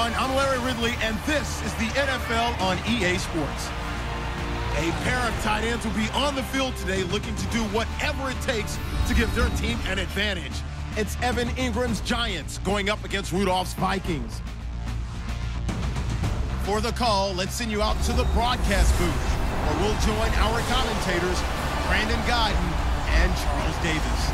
everyone. I'm Larry Ridley, and this is the NFL on EA Sports. A pair of tight ends will be on the field today looking to do whatever it takes to give their team an advantage. It's Evan Ingram's Giants going up against Rudolph's Vikings. For the call, let's send you out to the broadcast booth, where we'll join our commentators, Brandon Godden and Charles Davis.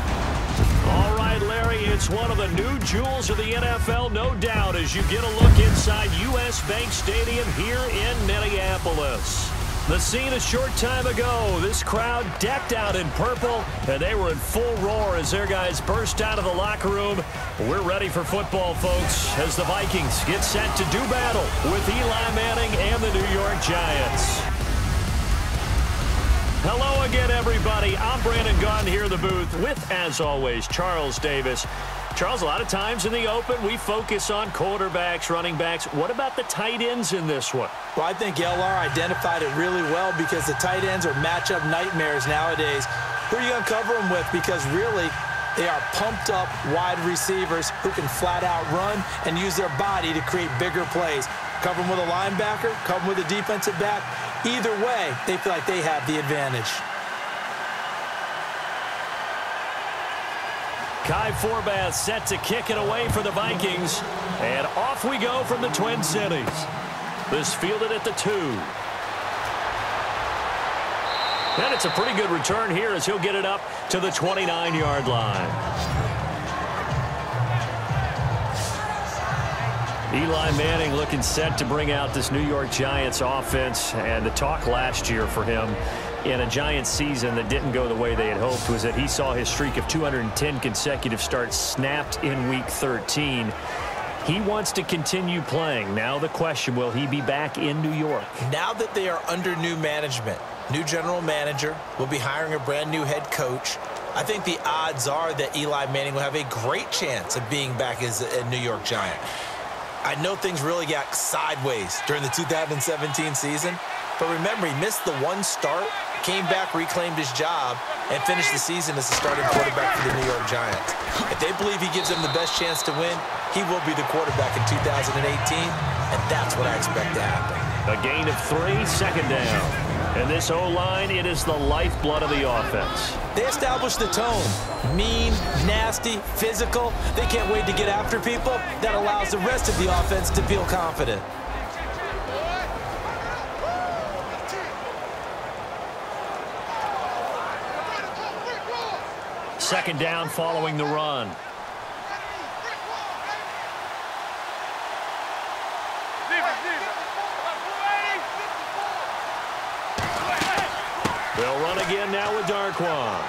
All right, Larry, it's one of the new jewels of the NFL, no doubt, as you get a look inside U.S. Bank Stadium here in Minneapolis. The scene a short time ago, this crowd decked out in purple, and they were in full roar as their guys burst out of the locker room. We're ready for football, folks, as the Vikings get set to do battle with Eli Manning and the New York Giants. Hello again, everybody. I'm Brandon Gaughan here in the booth with, as always, Charles Davis. Charles, a lot of times in the open, we focus on quarterbacks, running backs. What about the tight ends in this one? Well, I think LR identified it really well because the tight ends are matchup nightmares nowadays. Who are you going to cover them with? Because really, they are pumped up wide receivers who can flat out run and use their body to create bigger plays. Cover them with a linebacker, cover them with a defensive back. Either way, they feel like they have the advantage. Kai Forbath set to kick it away for the Vikings. And off we go from the Twin Cities. This fielded at the 2. And it's a pretty good return here as he'll get it up to the 29-yard line. Eli Manning looking set to bring out this New York Giants offense. And the talk last year for him in a Giants season that didn't go the way they had hoped was that he saw his streak of 210 consecutive starts snapped in Week 13. He wants to continue playing. Now the question, will he be back in New York? Now that they are under new management, new general manager, will be hiring a brand new head coach, I think the odds are that Eli Manning will have a great chance of being back as a New York Giant. I know things really got sideways during the 2017 season, but remember, he missed the one start, came back, reclaimed his job, and finished the season as the starting quarterback for the New York Giants. If they believe he gives them the best chance to win, he will be the quarterback in 2018, and that's what I expect to happen. A gain of 3, second down. And this O-line, it is the lifeblood of the offense. They established the tone. Mean, nasty, physical. They can't wait to get after people. That allows the rest of the offense to feel confident. Second down following the run. They'll run again now with Darquan.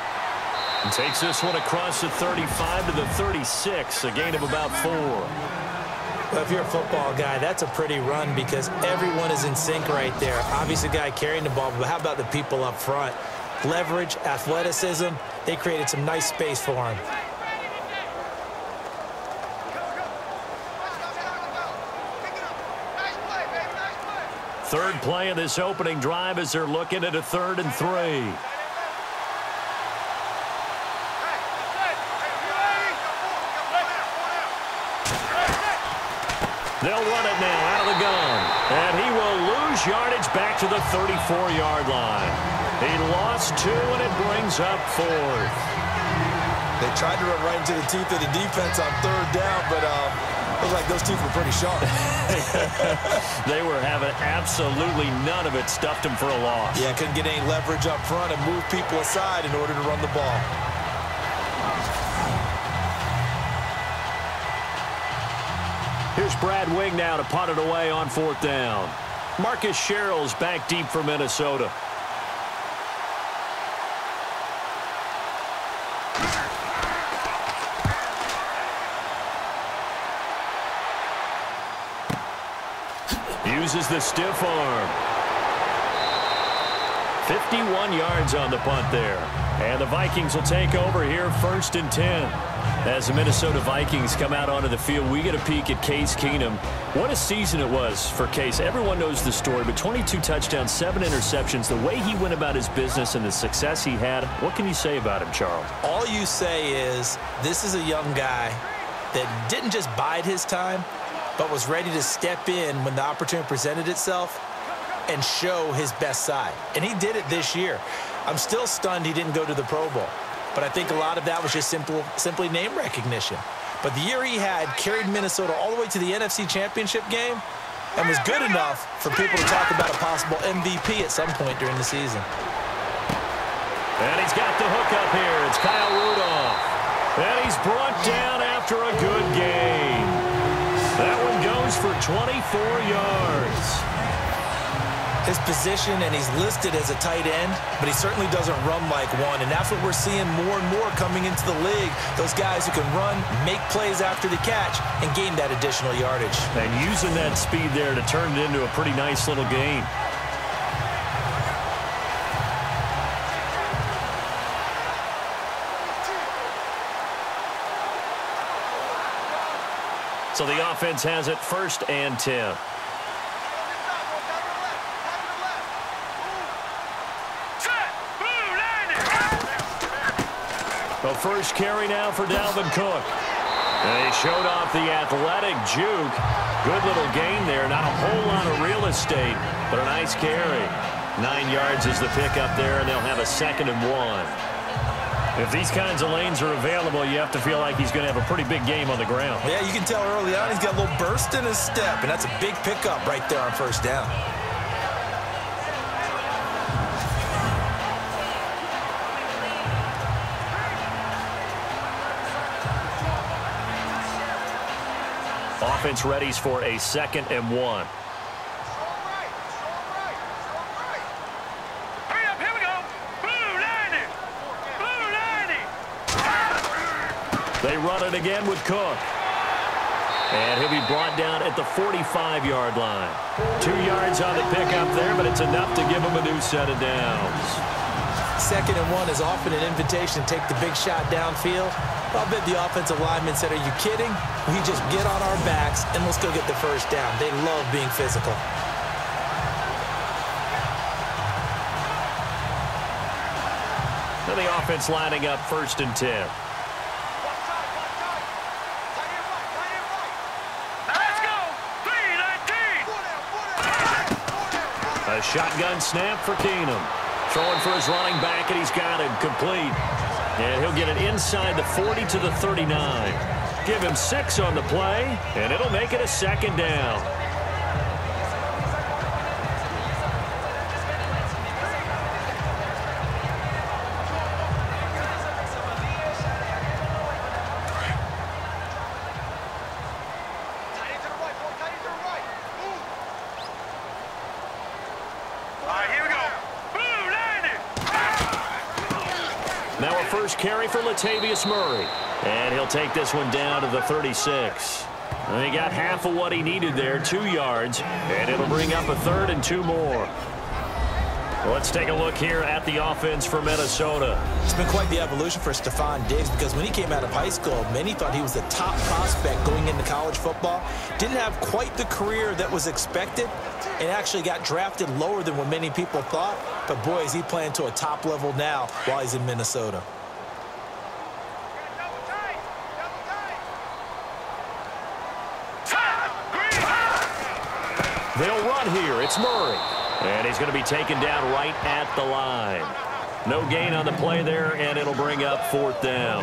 And takes this one across the 35 to the 36, a gain of about 4. Well, if you're a football guy, that's a pretty run because everyone is in sync right there. Obviously, the guy carrying the ball, but how about the people up front? Leverage, athleticism, they created some nice space for him. Third play of this opening drive as they're looking at a 3rd and 3. They'll run it now out of the gun. And he will lose yardage back to the 34-yard line. He lost 2, and it brings up 4th. They tried to run right into the teeth of the defense on 3rd down, but looked like those teeth were pretty sharp. They were having absolutely none of it. Stuffed him for a loss. Yeah, couldn't get any leverage up front and move people aside in order to run the ball. Here's Brad Wing now to punt it away on 4th down. Marcus Sherrill's back deep for Minnesota. Uses the stiff arm. 51 yards on the punt there. And the Vikings will take over here 1st and 10. As the Minnesota Vikings come out onto the field, we get a peek at Case Keenum. What a season it was for Case. Everyone knows the story, but 22 touchdowns, 7 interceptions. The way he went about his business and the success he had, what can you say about him, Charles? All you say is this is a young guy that didn't just bide his time. but was ready to step in when the opportunity presented itself and show his best side. And he did it this year. I'm still stunned he didn't go to the Pro Bowl, but I think a lot of that was just simply name recognition. But the year he had carried Minnesota all the way to the NFC Championship game and was good enough for people to talk about a possible MVP at some point during the season. And he's got the hook up here. It's Kyle Rudolph. And he's brought down after a good game. That one goes for 24 yards. His position, and he's listed as a tight end, but he certainly doesn't run like one, and that's what we're seeing more and more coming into the league. Those guys who can run, make plays after the catch, and gain that additional yardage. And using that speed there to turn it into a pretty nice little gain. So the offense has it 1st and 10. The first carry now for Dalvin Cook. And he showed off the athletic juke. Good little gain there. Not a whole lot of real estate, but a nice carry. 9 yards is the pickup there, and they'll have a 2nd and 1. If these kinds of lanes are available, you have to feel like he's going to have a pretty big game on the ground. Yeah, you can tell early on he's got a little burst in his step, and that's a big pickup right there on 1st down. Offense readies for a 2nd and 1. They run it again with Cook. And he'll be brought down at the 45-yard line. 2 yards on the pickup there, but it's enough to give him a new set of downs. 2nd and 1 is often an invitation to take the big shot downfield. I'll bet the offensive lineman said, "Are you kidding? We just get on our backs and let's go get the 1st down." They love being physical. And the offense lining up 1st and 10. A shotgun snap for Keenum. Throwing for his running back, and he's got it complete. And he'll get it inside the 40 to the 39. Give him 6 on the play, and it'll make it a 2nd down. Now a first carry for Latavius Murray. And he'll take this one down to the 36. And he got half of what he needed there, 2 yards. And it'll bring up a 3rd and 2 more. Let's take a look here at the offense for Minnesota. It's been quite the evolution for Stephon Diggs, because when he came out of high school, many thought he was the top prospect going into college football. Didn't have quite the career that was expected, and actually got drafted lower than what many people thought. But boy, is he playing to a top level now while he's in Minnesota. They'll run here. It's Murray. And he's going to be taken down right at the line. No gain on the play there, and it'll bring up 4th down.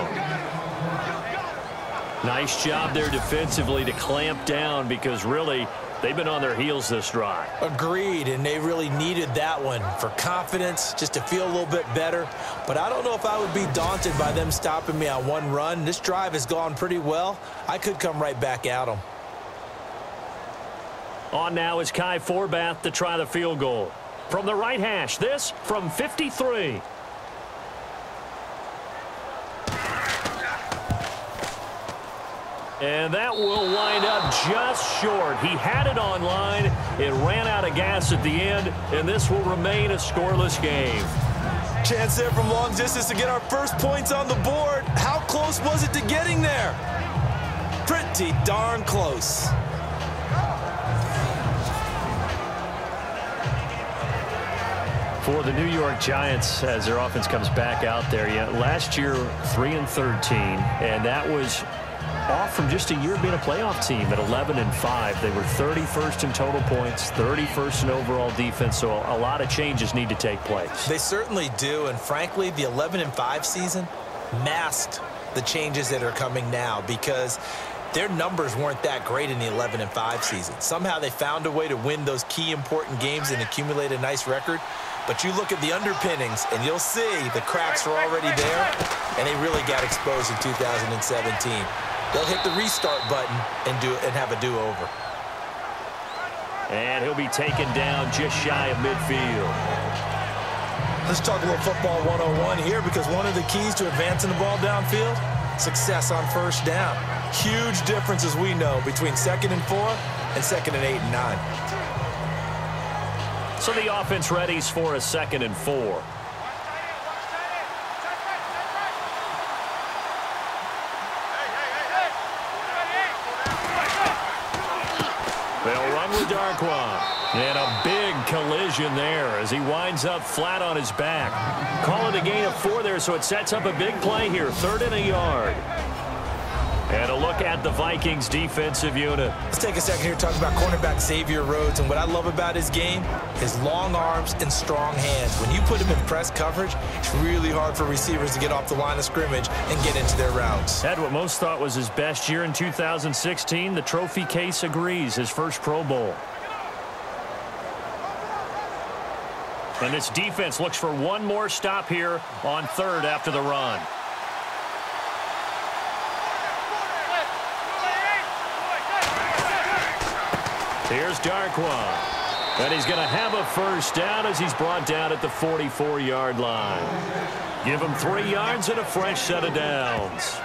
Nice job there defensively to clamp down, because really they've been on their heels this drive. Agreed, and they really needed that one for confidence, just to feel a little bit better. But I don't know if I would be daunted by them stopping me on one run. This drive has gone pretty well. I could come right back at them. On now is Kai Forbath to try the field goal. From the right hash, this from 53. And that will wind up just short. He had it on line. It ran out of gas at the end, and this will remain a scoreless game. Chance there from long distance to get our first points on the board. How close was it to getting there? Pretty darn close. For the New York Giants, as their offense comes back out there, last year 3-13, and that was off from just a year being a playoff team at 11-5. They were 31st in total points, 31st in overall defense, so a lot of changes need to take place. They certainly do, and frankly, the 11-5 season masked the changes that are coming now because their numbers weren't that great in the 11-5 season. Somehow they found a way to win those key important games and accumulate a nice record. But you look at the underpinnings, and you'll see the cracks are already there, and they really got exposed in 2017. They'll hit the restart button and have a do-over. And he'll be taken down just shy of midfield. Let's talk a little football 101 here, because one of the keys to advancing the ball downfield, success on first down. Huge difference, as we know, between 2nd and 4 and 2nd and 8 and 9. So the offense readies for a 2nd and 4. They'll run with Darquan. And a big collision there as he winds up flat on his back. Call it a gain of 4 there, so it sets up a big play here. 3rd and a yard. And a look at the Vikings defensive unit. Let's take a second here to talk about cornerback Xavier Rhodes. And what I love about his game, his long arms and strong hands. When you put him in press coverage, it's really hard for receivers to get off the line of scrimmage and get into their routes. Had what most thought was his best year in 2016. The trophy case agrees, his first Pro Bowl. And this defense looks for one more stop here on 3rd after the run. Here's Darquan. And he's going to have a first down as he's brought down at the 44-yard line. Give him 3 yards and a fresh set of downs.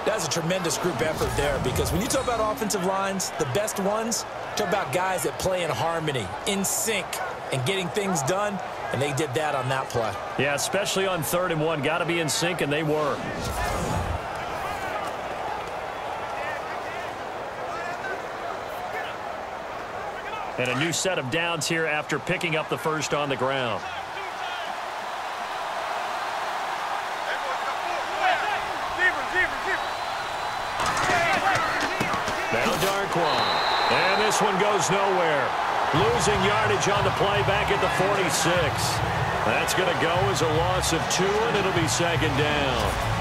That's a tremendous group effort there, because when you talk about offensive lines, the best ones, talk about guys that play in harmony, in sync, and getting things done, and they did that on that play. Yeah, especially on 3rd and 1. Got to be in sync, and they were. And a new set of downs here after picking up the first on the ground. Now Darquan. And this one goes nowhere. Losing yardage on the play back at the 46. That's going to go as a loss of 2, and it'll be 2nd down.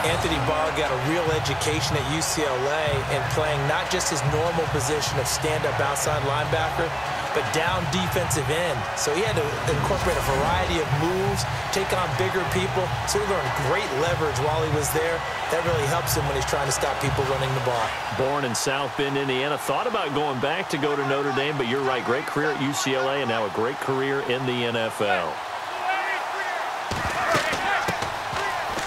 Anthony Barr got a real education at UCLA in playing not just his normal position of stand-up outside linebacker, but down defensive end. So he had to incorporate a variety of moves, take on bigger people. So he learned great leverage while he was there. That really helps him when he's trying to stop people running the ball. Born in South Bend, Indiana. Thought about going back to go to Notre Dame, but you're right. Great career at UCLA and now a great career in the NFL.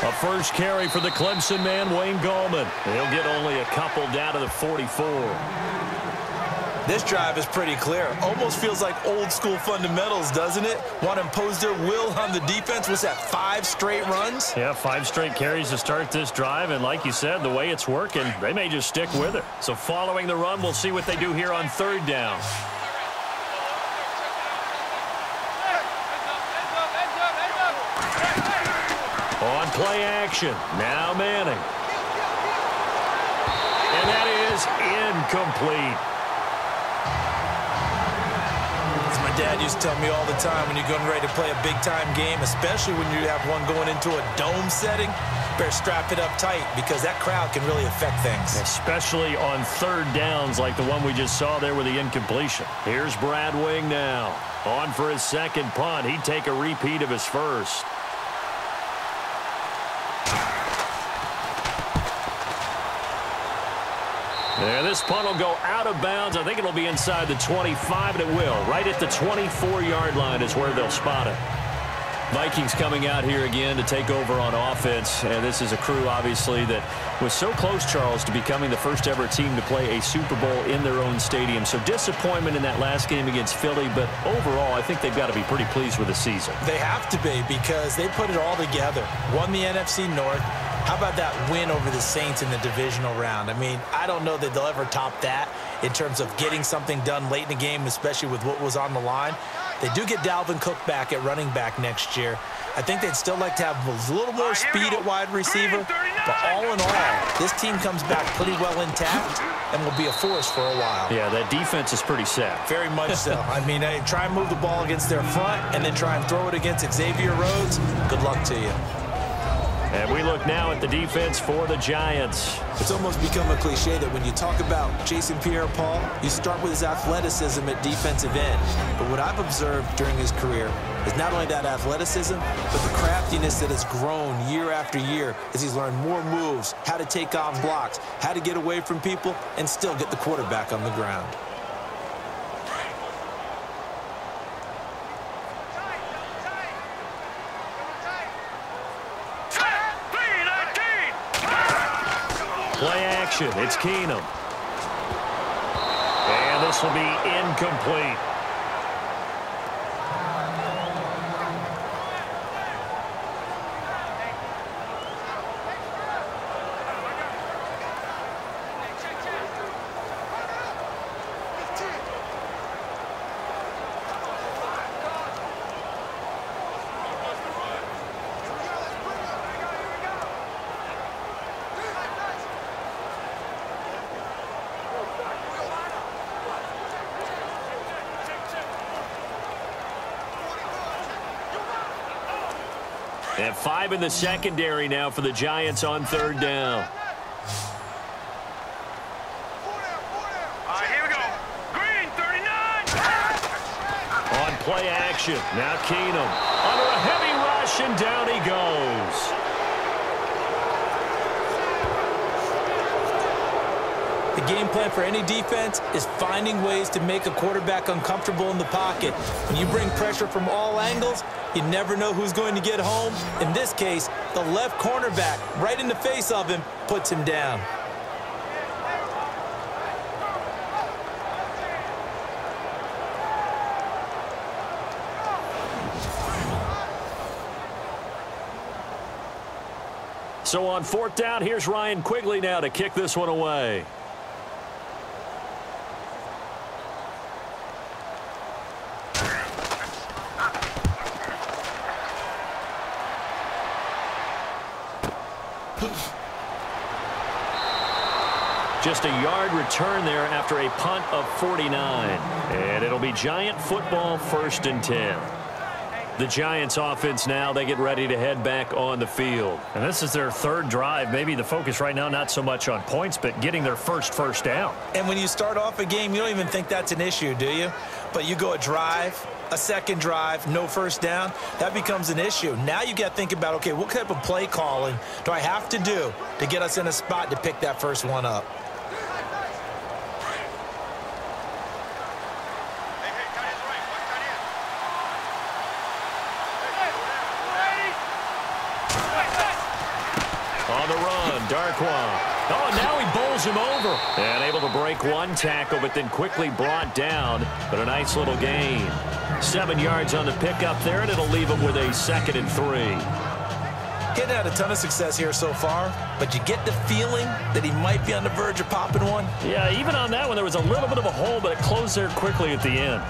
A first carry for the Clemson man, Wayne Gallman. He'll get only a couple down to the 44. This drive is pretty clear. Almost feels like old school fundamentals, doesn't it? Want to impose their will on the defense. Was that 5 straight runs? Yeah, 5 straight carries to start this drive. And like you said, the way it's working, they may just stick with it. So following the run, we'll see what they do here on 3rd down. On play action, now Manning. And that is incomplete. As my dad used to tell me all the time, when you're getting ready to play a big-time game, especially when you have one going into a dome setting, better strap it up tight because that crowd can really affect things. Especially on 3rd downs like the one we just saw there with the incompletion. Here's Brad Wing now. On for his 2nd punt. He'd take a repeat of his first. And this punt will go out of bounds. I think it'll be inside the 25, and it will. Right at the 24-yard line is where they'll spot it. Vikings coming out here again to take over on offense. And this is a crew, obviously, that was so close, Charles, to becoming the first ever team to play a Super Bowl in their own stadium. So disappointment in that last game against Philly, but overall, I think they've got to be pretty pleased with the season. They have to be because they put it all together. Won the NFC North. How about that win over the Saints in the divisional round? I mean, I don't know that they'll ever top that. in terms of getting something done late in the game, especially with what was on the line. They do get Dalvin Cook back at running back next year. I think they'd still like to have a little more speed at wide receiver. But all in all, this team comes back pretty well intact and will be a force for a while. Yeah, that defense is pretty set. Very much so. I mean, try and move the ball against their front and then try and throw it against Xavier Rhodes. Good luck to you. And we look now at the defense for the Giants. It's almost become a cliche that when you talk about Jason Pierre-Paul, you start with his athleticism at defensive end. But what I've observed during his career is not only that athleticism, but the craftiness that has grown year after year as he's learned more moves, how to take on blocks, how to get away from people, and still get the quarterback on the ground. Play action. It's Keenum. And this will be incomplete. And 5 in the secondary now for the Giants on 3rd down. Here we go. Green, 39. On play action. Now Keenum under a heavy rush, and down he goes. The game plan for any defense is finding ways to make a quarterback uncomfortable in the pocket. When you bring pressure from all angles, you never know who's going to get home. In this case, the left cornerback, right in the face of him, puts him down. So on 4th down, here's Ryan Quigley now to kick this one away. Just a yard return there after a punt of 49. And it'll be Giant football, 1st and 10. The Giants offense now, they get ready to head back on the field. And this is their 3rd drive. Maybe the focus right now not so much on points, but getting their first down. And when you start off a game, you don't even think that's an issue, do you? But you go a drive, a 2nd drive, no 1st down, that becomes an issue. Now you got to think about, okay, what type of play calling do I have to do to get us in a spot to pick that first one up? On the run, Darquan. Oh, and now he bowls him over. And able to break one tackle, but then quickly brought down. But a nice little gain. 7 yards on the pickup there, and it'll leave him with a 2nd and 3. Getting had a ton of success here so far, but you get the feeling that he might be on the verge of popping one. Yeah, even on that one, there was a little bit of a hole, but it closed there quickly at the end.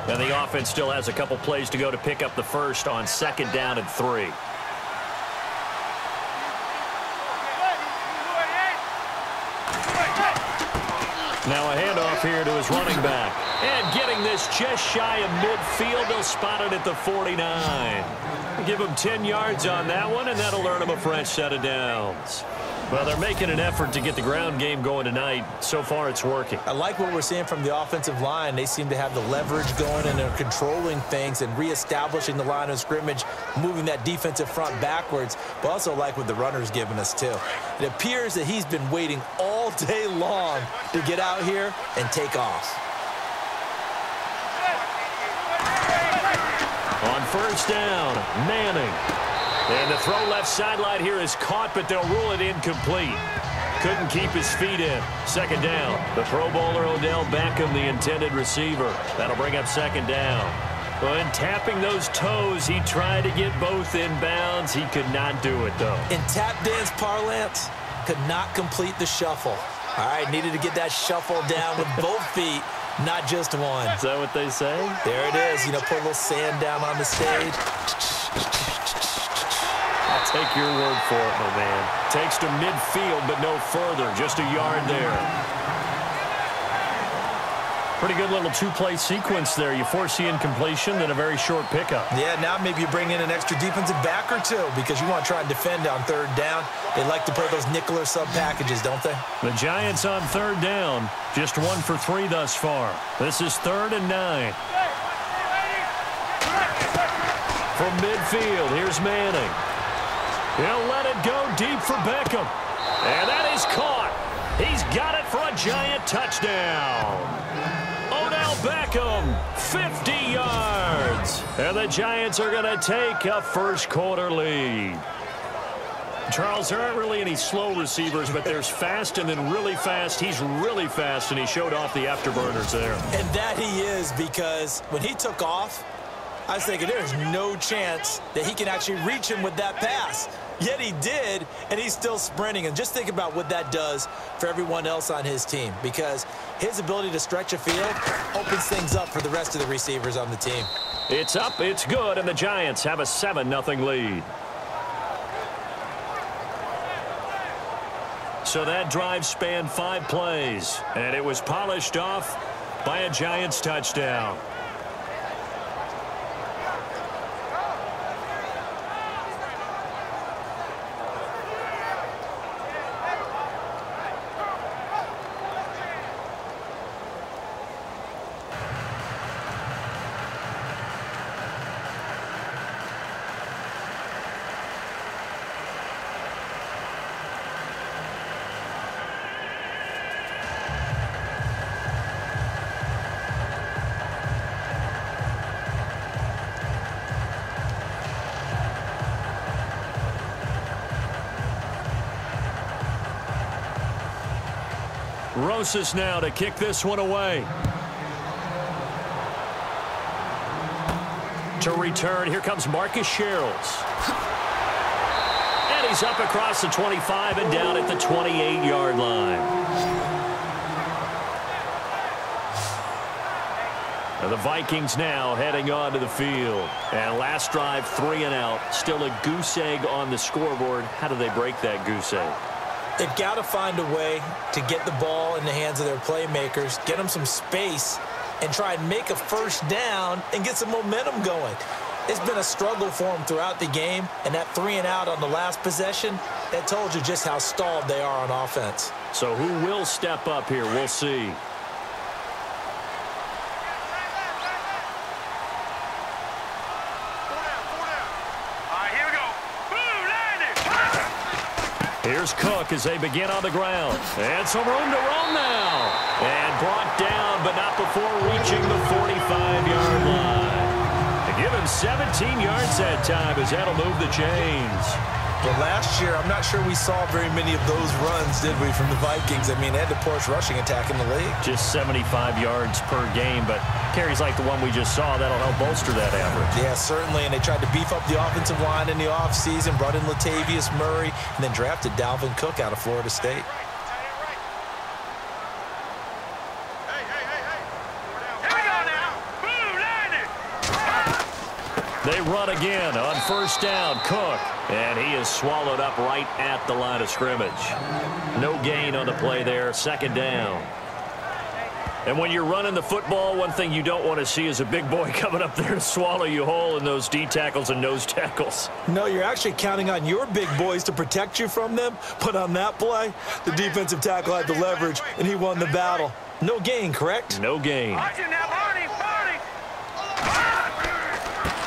And the offense still has a couple plays to go to pick up the first on 2nd down and 3. Now a handoff here to his running back. And getting this just shy of midfield. They'll spot it at the 49. Give him 10 yards on that one, and that'll earn him a fresh set of downs. Well, they're making an effort to get the ground game going tonight. So far, it's working. I like what we're seeing from the offensive line. They seem to have the leverage going, and they're controlling things and reestablishing the line of scrimmage, moving that defensive front backwards, but also like what the runner's giving us, too. It appears that he's been waiting all day long to get out here and take off. On 1st down, Manning. And the throw left sideline here is caught, but they'll rule it incomplete. Couldn't keep his feet in. 2nd down. The Pro Bowler Odell Beckham, the intended receiver. That'll bring up 2nd down. Well, and tapping those toes, he tried to get both in bounds. He could not do it, though. In tap dance parlance, could not complete the shuffle. All right, needed to get that shuffle down with both feet, not just one. Is that what they say? There it is. You know, put a little sand down on the stage. I'll take your word for it, my man. Takes to midfield, but no further. Just a yard there. Pretty good little two-play sequence there. You force the incompletion, then a very short pickup. Yeah, now maybe you bring in an extra defensive back or two because you want to try and defend on third down. They like to play those nickel or sub packages, don't they? The Giants on third down. Just 1 for 3 thus far. This is 3rd and 9. From midfield, here's Manning. He'll let it go deep for Beckham. And that is caught. He's got it for a Giant touchdown. Beckham, 50 yards. And the Giants are going to take a first-quarter lead. Charles, there aren't really any slow receivers, but there's fast and then really fast. He's really fast, and he showed off the afterburners there. And that he is, because when he took off, I was thinking there's no chance that he can actually reach him with that pass. Yet he did, and he's still sprinting. And just think about what that does for everyone else on his team, because his ability to stretch a field opens things up for the rest of the receivers on the team. It's up, it's good, and the Giants have a 7-0 lead. So that drive spanned 5 plays, and it was polished off by a Giants touchdown. Rosas now to kick this one away. To return, here comes Marcus Sherrills. And he's up across the 25 and down at the 28-yard line. And the Vikings now heading onto the field. And last drive, 3 and out. Still a goose egg on the scoreboard. How do they break that goose egg? They've got to find a way to get the ball in the hands of their playmakers, get them some space, and try and make a first down and get some momentum going. It's been a struggle for them throughout the game, and that 3 and out on the last possession, that told you just how stalled they are on offense. So who will step up here? We'll see. Here's Cook as they begin on the ground. And some room to roam now. And brought down, but not before reaching the 45-yard line. They give him 17 yards that time as that'll move the chains. Well, last year, I'm not sure we saw very many of those runs, did we, from the Vikings? I mean, they had the poorest rushing attack in the league. Just 75 yards per game, but carries like the one we just saw, that'll help bolster that average. Yeah, certainly, and they tried to beef up the offensive line in the offseason, brought in Latavius Murray, and then drafted Dalvin Cook out of Florida State. They run again on first down. Cook, and he is swallowed up right at the line of scrimmage. No gain on the play there. Second down. And when you're running the football, one thing you don't want to see is a big boy coming up there to swallow you whole in those D tackles and nose tackles. No, you're actually counting on your big boys to protect you from them. But on that play, the defensive tackle had the leverage, and he won the battle. No gain, correct? No gain.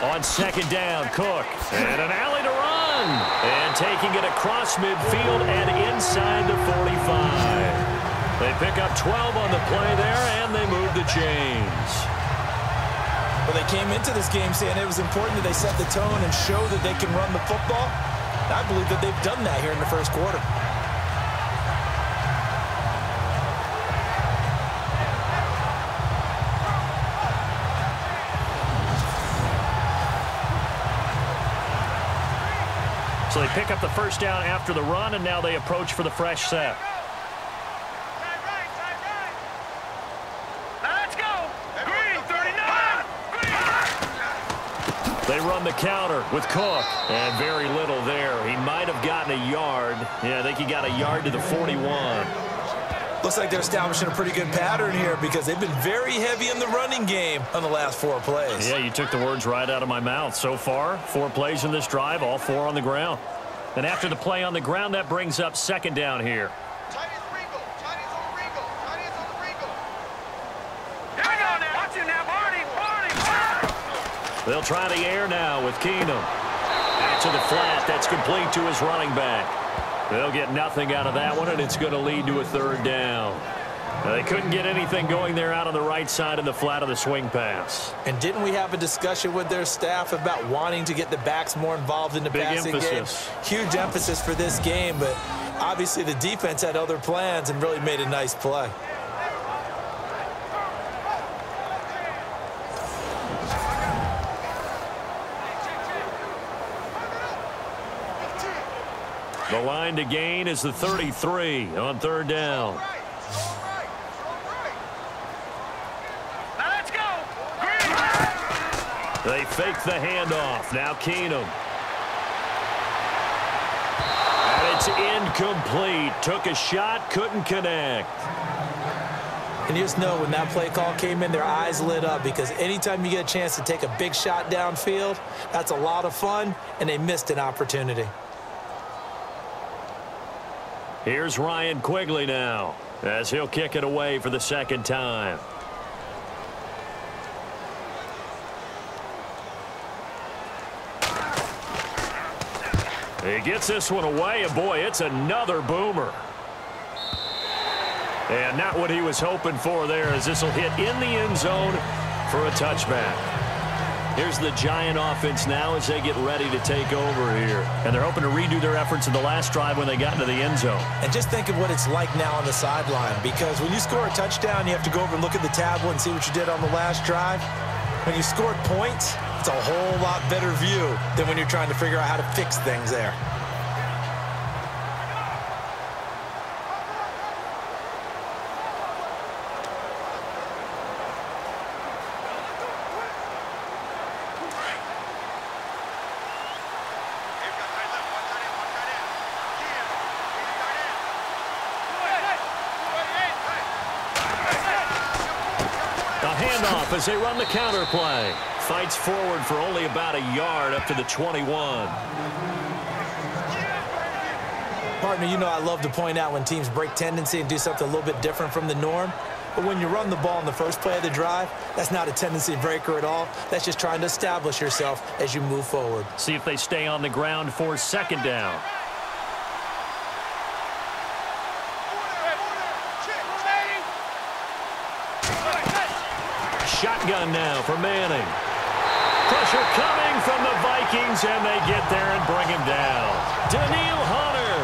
On second down, Cook. And an alley to run. And taking it across midfield and inside the 45. They pick up 12 on the play there, and they move the chains. Well, they came into this game saying it was important that they set the tone and show that they can run the football. I believe that they've done that here in the first quarter. So they pick up the first down after the run, and now they approach for the fresh set. Let's go. Green 39. They run the counter with Cook, and very little there. He might have gotten a yard. Yeah, I think he got a yard to the 41. Looks like they're establishing a pretty good pattern here because they've been very heavy in the running game on the last 4 plays. Yeah, you took the words right out of my mouth. So far, 4 plays in this drive, all 4 on the ground. And after the play on the ground, that brings up second down here. Chinese on the wrinkle. Here we go now. Watch it now, Barney. They'll try the air now with Keenum. Back to the flat. That's complete to his running back. They'll get nothing out of that one, and it's going to lead to a third down. They couldn't get anything going there out on the right side of the flat of the swing pass. And didn't we have a discussion with their staff about wanting to get the backs more involved in the passing game? Huge emphasis for this game, but obviously the defense had other plans and really made a nice play. The line to gain is the 33 on third down. Now let's go. Green. They fake the handoff. Now Keenum. And it's incomplete. Took a shot, couldn't connect. And you just know when that play call came in, their eyes lit up because anytime you get a chance to take a big shot downfield, that's a lot of fun, and they missed an opportunity. Here's Ryan Quigley now as he'll kick it away for the second time. He gets this one away, and boy, it's another boomer. And not what he was hoping for there, as this will hit in the end zone for a touchback. Here's the Giant offense now as they get ready to take over here. And they're hoping to redo their efforts in the last drive when they got into the end zone. And just think of what it's like now on the sideline, because when you score a touchdown, you have to go over and look at the tablet and see what you did on the last drive. When you scored points, it's a whole lot better view than when you're trying to figure out how to fix things there. As they run the counter play. Fights forward for only about a yard up to the 21. Partner, you know I love to point out when teams break tendency and do something a little bit different from the norm. But when you run the ball in the first play of the drive, that's not a tendency breaker at all. That's just trying to establish yourself as you move forward. See if they stay on the ground for second down. Shotgun now for Manning. Pressure coming from the Vikings, and they get there and bring him down. Daniil Hunter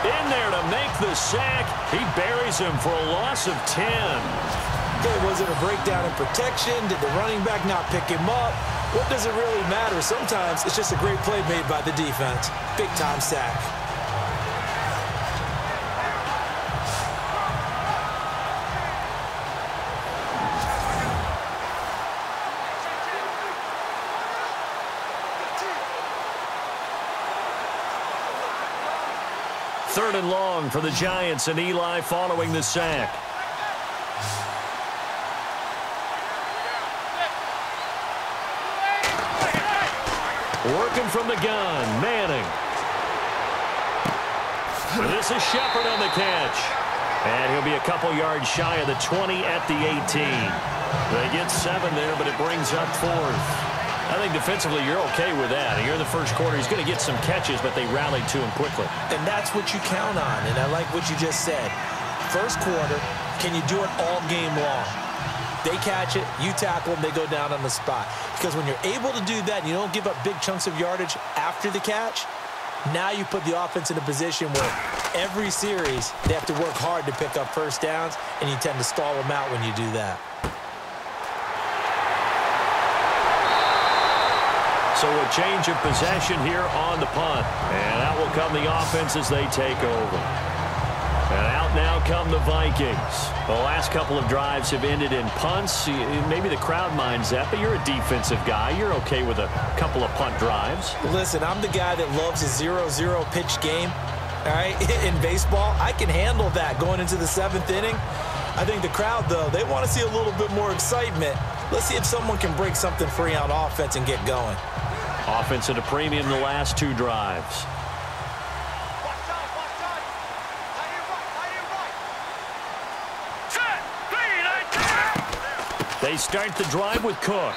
in there to make the sack. He buries him for a loss of 10. Okay, was it a breakdown in protection? Did the running back not pick him up? What does it really matter? Sometimes it's just a great play made by the defense. Big-time sack. Third and long for the Giants, and Eli following the sack. Working from the gun, Manning. This is Shepard on the catch. And he'll be a couple yards shy of the 20 at the 18. They get 7 there, but it brings up 4th. I think defensively you're okay with that. Here in the first quarter, he's going to get some catches, but they rallied to him quickly. And that's what you count on, and I like what you just said. First quarter, can you do it all game long? They catch it, you tackle them, they go down on the spot. Because when you're able to do that, and you don't give up big chunks of yardage after the catch, now you put the offense in a position where every series they have to work hard to pick up first downs, and you tend to stall them out when you do that. So a change of possession here on the punt. And out will come the offense as they take over. And out now come the Vikings. The last couple of drives have ended in punts. Maybe the crowd minds that, but you're a defensive guy. You're okay with a couple of punt drives. Listen, I'm the guy that loves a 0-0 pitch game. All right, in baseball, I can handle that going into the 7th inning. I think the crowd, though, they want to see a little bit more excitement. Let's see if someone can break something free on offense and get going. Offense at a premium the last 2 drives. They start the drive with Cook.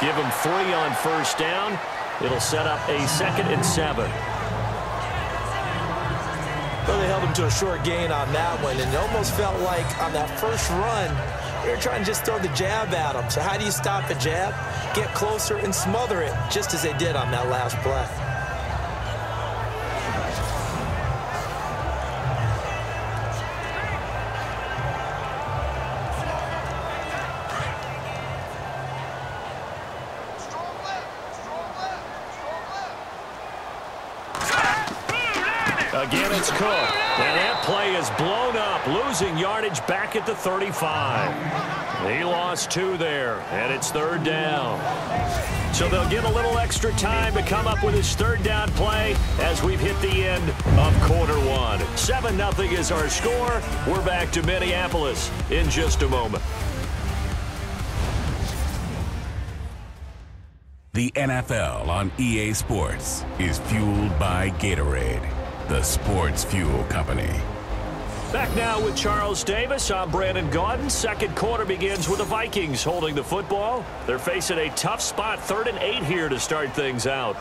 Give him 3 on first down. It'll set up a 2nd and 7. Well, they held him to a short gain on that one, and it almost felt like on that first run, they were trying to just throw the jab at him. So how do you stop a jab? Get closer and smother it, just as they did on that last play. Again, it's Cook. And that play is blown up, losing yardage back at the 35. He lost 2 there, and it's 3rd down. So they'll get a little extra time to come up with his 3rd down play as we've hit the end of quarter 1. 7-0 is our score. We're back to Minneapolis in just a moment. The NFL on EA Sports is fueled by Gatorade, the sports fuel company. Back now with Charles Davis. I'm Brandon Gaudin. Second quarter begins with the Vikings holding the football. They're facing a tough spot, 3rd and 8 here to start things out.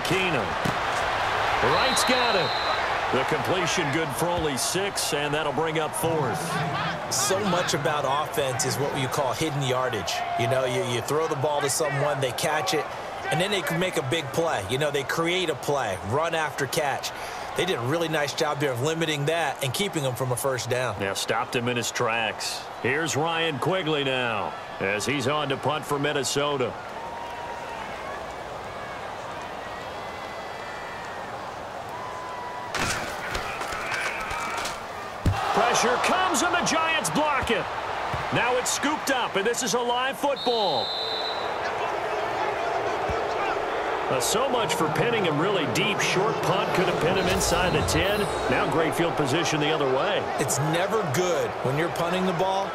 Keenum. Wright's got it. The completion good for only 6, and that'll bring up 4th. So much about offense is what you call hidden yardage. You know, you throw the ball to someone, they catch it, and then they can make a big play. You know, they create a play, run after catch. They did a really nice job there of limiting that and keeping him from a 1st down. Yeah, stopped him in his tracks. Here's Ryan Quigley now as he's on to punt for Minnesota. Pressure comes, and the Giants block it. Now it's scooped up, and this is a live football. So much for pinning him really deep. Short punt could have pinned him inside the 10. Now great field position the other way. It's never good when you're punting the ball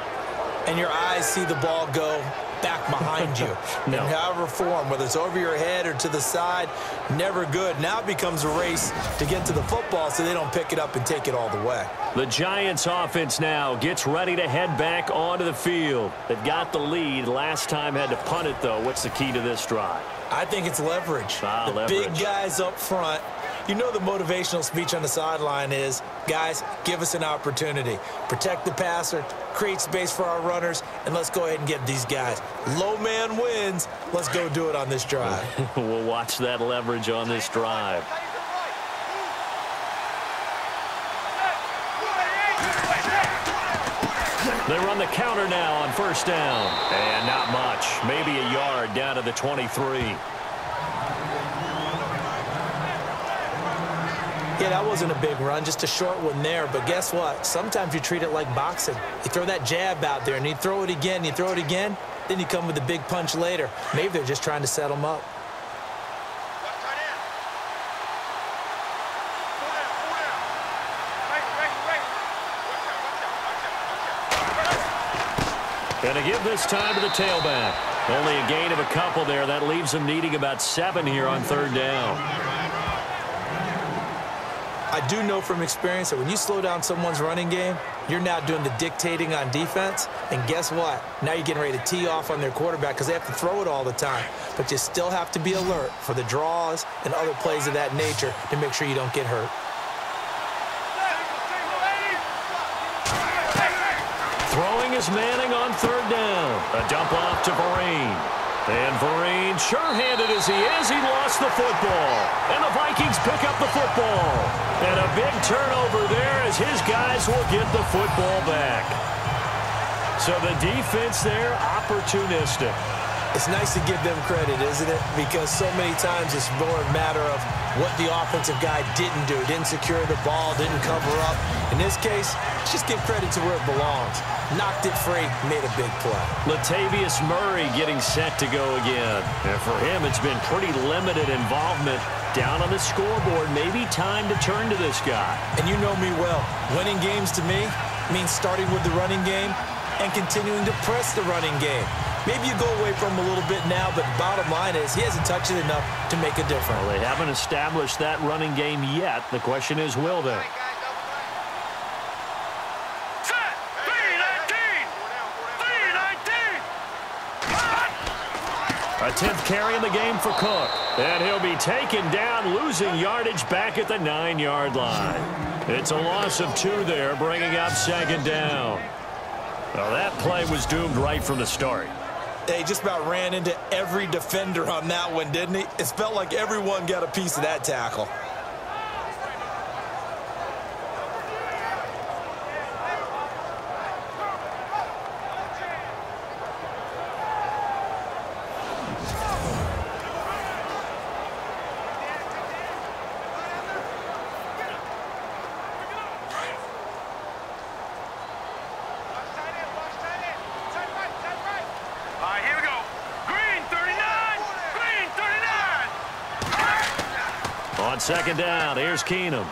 and your eyes see the ball go back behind you. No. In however form, whether it's over your head or to the side, never good. Now it becomes a race to get to the football so they don't pick it up and take it all the way. The Giants offense now gets ready to head back onto the field. They've got the lead. Last time had to punt it, though. What's the key to this drive? I think it's leverage. The big guys up front. You know the motivational speech on the sideline is, guys, give us an opportunity. Protect the passer, create space for our runners, and let's go ahead and get these guys. Low man wins. Let's go do it on this drive. We'll watch that leverage on this drive. They run the counter now on 1st down. And not much. Maybe a yard down to the 23. Yeah, that wasn't a big run, just a short one there. But guess what? Sometimes you treat it like boxing. You throw that jab out there, and you throw it again, you throw it again, then you come with a big punch later. Maybe they're just trying to set them up. Going to give this time to the tailback. Only a gain of a couple there. That leaves them needing about 7 here on 3rd down. I do know from experience that when you slow down someone's running game, you're now doing the dictating on defense. And guess what? Now you're getting ready to tee off on their quarterback because they have to throw it all the time. But you still have to be alert for the draws and other plays of that nature to make sure you don't get hurt. is Manning on third down. A dump off to Vereen. And Vereen, sure-handed as he is, he lost the football. And the Vikings pick up the football. And a big turnover there as his guys will get the football back. So the defense there, opportunistic. It's nice to give them credit, isn't it? Because so many times it's more a matter of what the offensive guy didn't do. Didn't secure the ball, didn't cover up. In this case, just give credit to where it belongs. Knocked it free, made a big play. Latavius Murray getting set to go again. And for him, it's been pretty limited involvement down on the scoreboard. Maybe time to turn to this guy. And you know me well. Winning games to me means starting with the running game and continuing to press the running game. Maybe you go away from him a little bit now, but bottom line is he hasn't touched it enough to make a difference. Well, they haven't established that running game yet. The question is, will they? Set! 3-19! 3-19! A 10th carry in the game for Cook. And he'll be taken down, losing yardage back at the 9-yard line. It's a loss of 2 there, bringing up second down. Well, that play was doomed right from the start. He just about ran into every defender on that one, didn't he? It felt like everyone got a piece of that tackle. Second down, here's Keenum.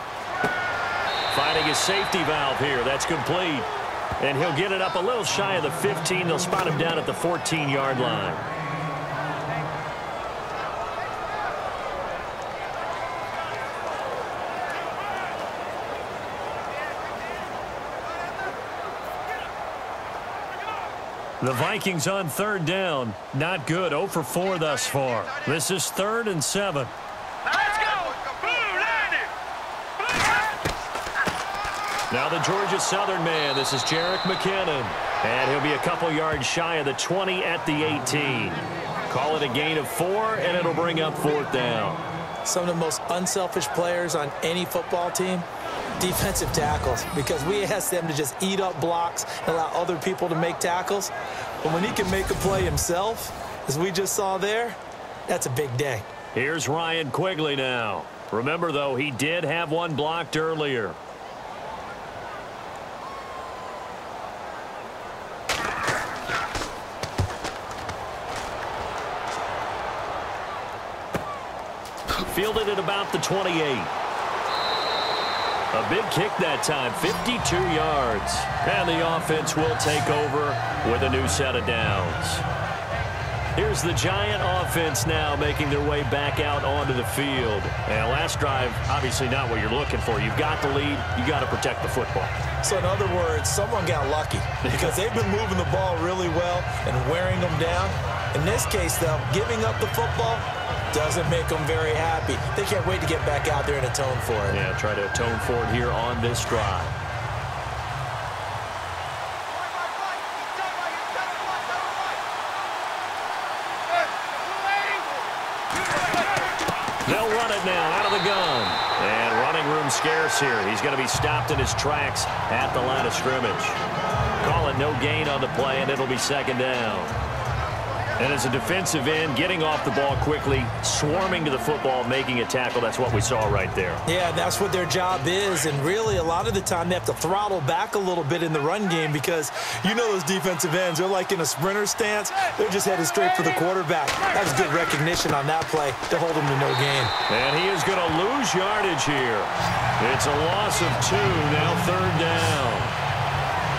Finding his safety valve here. That's complete. And he'll get it up a little shy of the 15. They'll spot him down at the 14-yard line. The Vikings on third down. Not good. 0 for 4 thus far. This is 3rd and 7. Now the Georgia Southern man. This is Jerick McKinnon. And he'll be a couple yards shy of the 20 at the 18. Call it a gain of 4, and it'll bring up 4th down. Some of the most unselfish players on any football team, defensive tackles, because we ask them to just eat up blocks and allow other people to make tackles. But when he can make a play himself, as we just saw there, that's a big day. Here's Ryan Quigley now. Remember, though, he did have one blocked earlier. Fielded at about the 28. A big kick that time, 52 yards. And the offense will take over with a new set of downs. Here's the Giant offense now making their way back out onto the field. And last drive, obviously not what you're looking for. You've got the lead. You got to protect the football. So in other words, someone got lucky because they've been moving the ball really well and wearing them down. In this case, though, giving up the football doesn't make them very happy. They can't wait to get back out there and atone for it. Yeah, try to atone for it here on this drive. They'll run it now out of the gun. And running room scarce here. He's going to be stopped in his tracks at the line of scrimmage. Call it no gain on the play, and it'll be second down. And as a defensive end, getting off the ball quickly, swarming to the football, making a tackle, that's what we saw right there. Yeah, that's what their job is. And really, a lot of the time, they have to throttle back a little bit in the run game because you know those defensive ends, they're like in a sprinter stance. They're just headed straight for the quarterback. That was good recognition on that play to hold him to no gain. And he is going to lose yardage here. It's a loss of 2, now third down.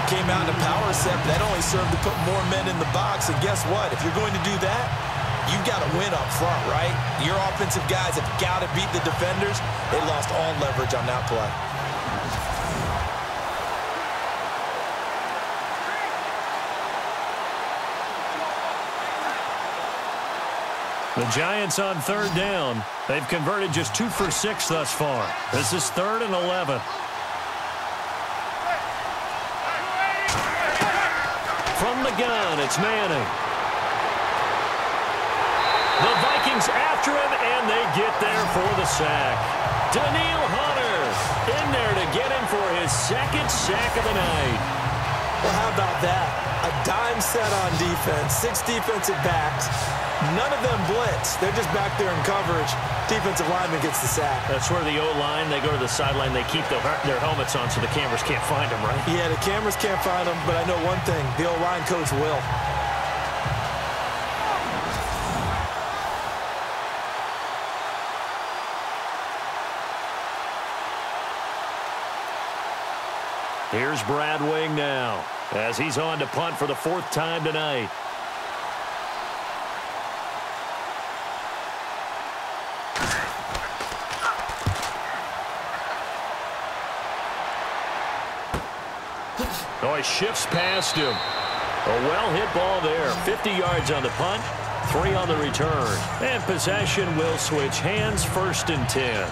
Came out in a power set, but that only served to put more men in the box. And guess what? If you're going to do that, you've got to win up front, right? Your offensive guys have got to beat the defenders. They lost all leverage on that play. The Giants on third down. They've converted just 2 for 6 thus far. This is 3rd and 11. From the gun, it's Manning. The Vikings after him, and they get there for the sack. Daniil Hunter in there to get him for his second sack of the night. Well, how about that? A dime set on defense, 6 defensive backs. None of them blitz. They're just back there in coverage. Defensive lineman gets the sack. That's where the O-line, they go to the sideline, they keep their helmets on so the cameras can't find them, right? Yeah, the cameras can't find them, but I know one thing. The O-line coach will. Here's Brad Wing now as he's on to punt for the 4th time tonight. Oh, he shifts past him. A well-hit ball there. 50 yards on the punt, 3 on the return. And possession will switch hands, 1st and 10.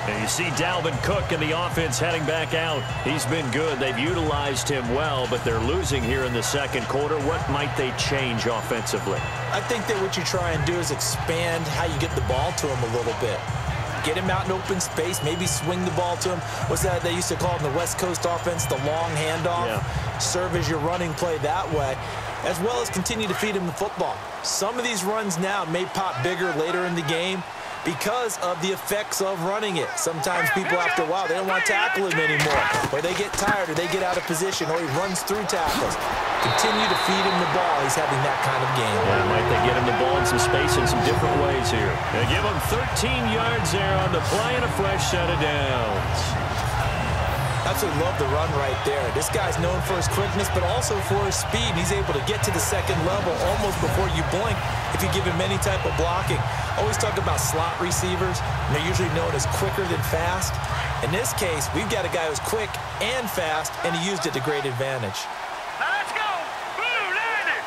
And you see Dalvin Cook in the offense heading back out. He's been good. They've utilized him well, but they're losing here in the second quarter. What might they change offensively? I think that what you try and do is expand how you get the ball to him a little bit. Get him out in open space, maybe swing the ball to him. What's that they used to call in the West Coast offense, the long handoff? Yeah. Serve as your running play that way, as well as continue to feed him the football. Some of these runs now may pop bigger later in the game because of the effects of running it. Sometimes people, after a while, they don't want to tackle him anymore, or they get tired, or they get out of position, or he runs through tackles. Continue to feed him the ball. He's having that kind of game. Yeah, might they get him the ball in some space in some different ways here. They give him 13 yards there on the play and a fresh set of downs. Absolutely love the run right there. This guy's known for his quickness, but also for his speed. He's able to get to the second level almost before you blink if you give him any type of blocking. Always talk about slot receivers, and they're usually known as quicker than fast. In this case, we've got a guy who's quick and fast, and he used it to great advantage. Let's go! Blue Lightning!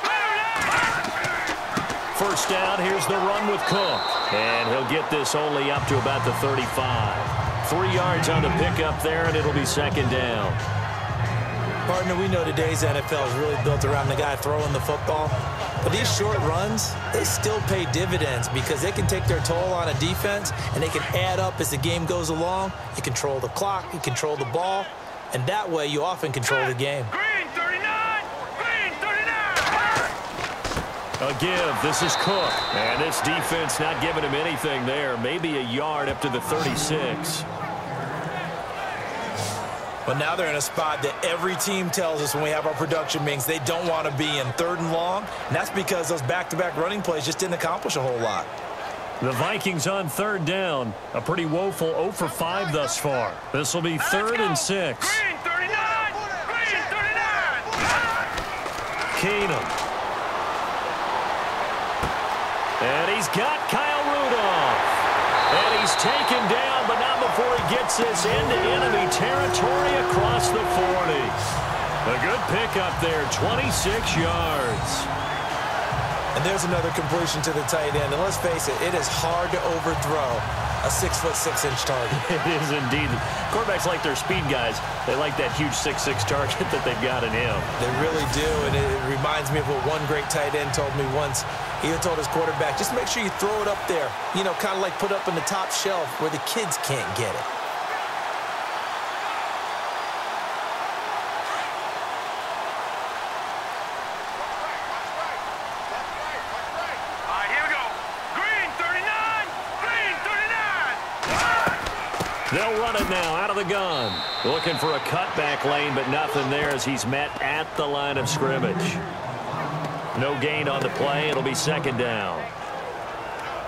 Blue Lightning! First down, here's the run with Cook. And he'll get this only up to about the 35. 3 yards on the pickup there, and it'll be second down. Partner, we know today's NFL is really built around the guy throwing the football. But these short runs, they still pay dividends because they can take their toll on a defense, and they can add up as the game goes along. You control the clock, you control the ball, and that way you often control the game. Green 39! Green 39! A give. This is Cook. And this defense not giving him anything there. Maybe a yard up to the 36. But now they're in a spot that every team tells us when we have our production meetings they don't want to be in, 3rd and long. And that's because those back-to-back running plays just didn't accomplish a whole lot. The Vikings on 3rd down. A pretty woeful 0 for 5 thus far. This will be 3rd and 6. Green 39! Green 39! Keenum. And he's got Kyle Rudolph. And he's taken down, but not before he gets this into enemy territory across the 40. A good pickup there, 26 yards. And there's another completion to the tight end. And let's face it, it is hard to overthrow a 6'6" target. It is indeed. Quarterbacks like their speed guys. They like that huge 6'6" target that they've got in him. They really do, and it reminds me of what one great tight end told me once. He told his quarterback, just make sure you throw it up there. You know, kind of like put up in the top shelf where the kids can't get it. All right, here we go. Green 39! Green 39! They'll run it now out of the gun. Looking for a cutback lane, but nothing there as he's met at the line of scrimmage. No gain on the play. It'll be second down.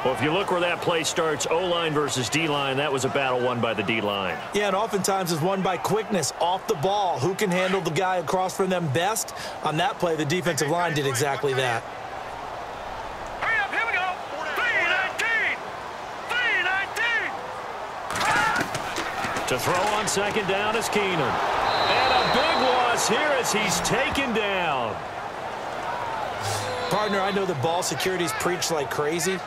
Well, if you look where that play starts, O-line versus D-line, that was a battle won by the D-line. Yeah, and oftentimes it's won by quickness off the ball. Who can handle the guy across from them best? On that play, the defensive line did exactly that. Hurry up, here we go. 319! 319! To throw on second down is Keenum. And a big loss here as he's taken down. Partner, I know that ball security is preached like crazy,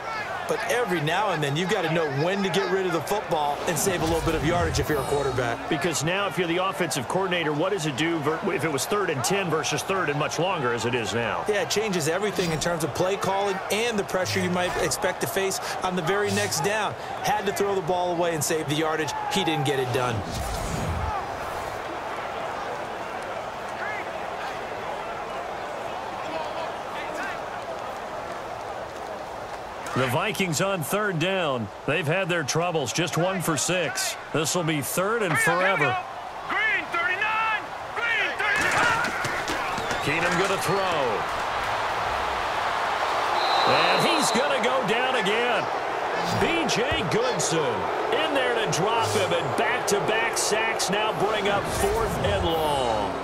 But every now and then, you've got to know when to get rid of the football and save a little bit of yardage if you're a quarterback. Because now if you're the offensive coordinator, what does it do if it was 3rd and 10 versus 3rd and much longer as it is now? Yeah, it changes everything in terms of play calling and the pressure you might expect to face on the very next down. Had to throw the ball away and save the yardage. He didn't get it done. The Vikings on 3rd down. They've had their troubles, just 1 for 6. This will be 3rd and forever. Green 39! Green 39! Keenum going to throw. And he's going to go down again. B.J. Goodson in there to drop him, and back-to-back sacks now bring up 4th and long.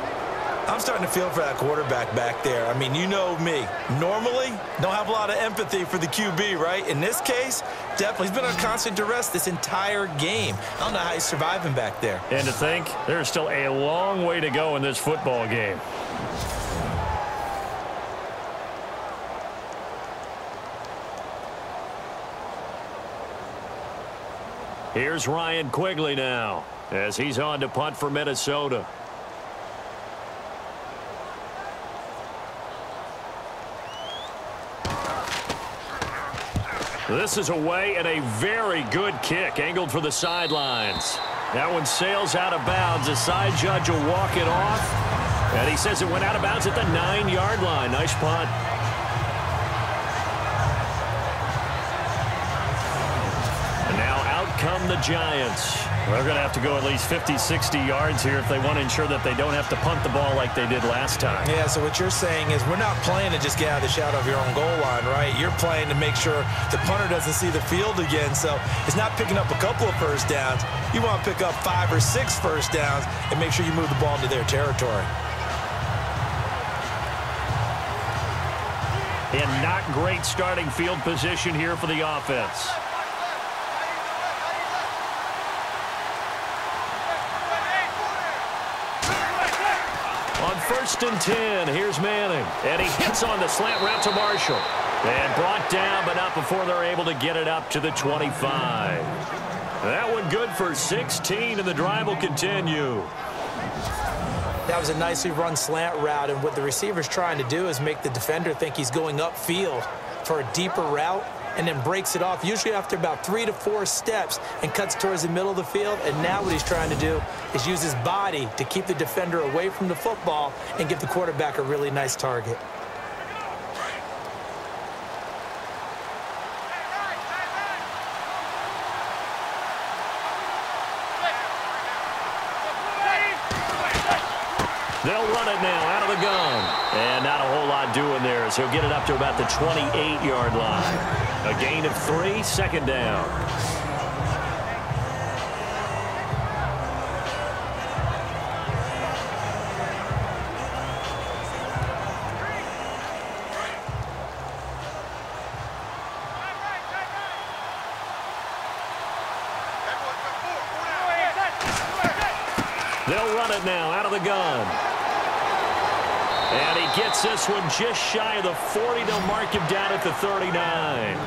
I'm starting to feel for that quarterback back there. I mean, you know me. Normally, don't have a lot of empathy for the QB, right? In this case, definitely. He's been on constant duress this entire game. I don't know how he's surviving back there. And to think, there's still a long way to go in this football game. Here's Ryan Quigley now as he's on to punt for Minnesota. This is away and a very good kick angled for the sidelines. That one sails out of bounds. The side judge will walk it off. And he says it went out of bounds at the 9-yard line. Nice punt. And now out come the Giants. They're going to have to go at least 50, 60 yards here if they want to ensure that they don't have to punt the ball like they did last time. Yeah, so what you're saying is we're not playing to just get out of the shadow of your own goal line, right? You're playing to make sure the punter doesn't see the field again. So it's not picking up a couple of first downs. You want to pick up 5 or 6 first downs and make sure you move the ball into their territory. And not great starting field position here for the offense. On 1st and 10, here's Manning. And he hits on the slant route to Marshall. And brought down, but not before they're able to get it up to the 25. That one good for 16, and the drive will continue. That was a nicely run slant route, and what the receiver's trying to do is make the defender think he's going upfield for a deeper route, and then breaks it off, usually after about 3 to 4 steps, and cuts towards the middle of the field. And now what he's trying to do is use his body to keep the defender away from the football and give the quarterback a really nice target. They'll run it now out of the gun. And not a whole lot doing there, as he'll get it up to about the 28-yard line. A gain of 3, 2nd down. They'll run it now out of the gun. And he gets this one just shy of the 40. They'll mark him down at the 39.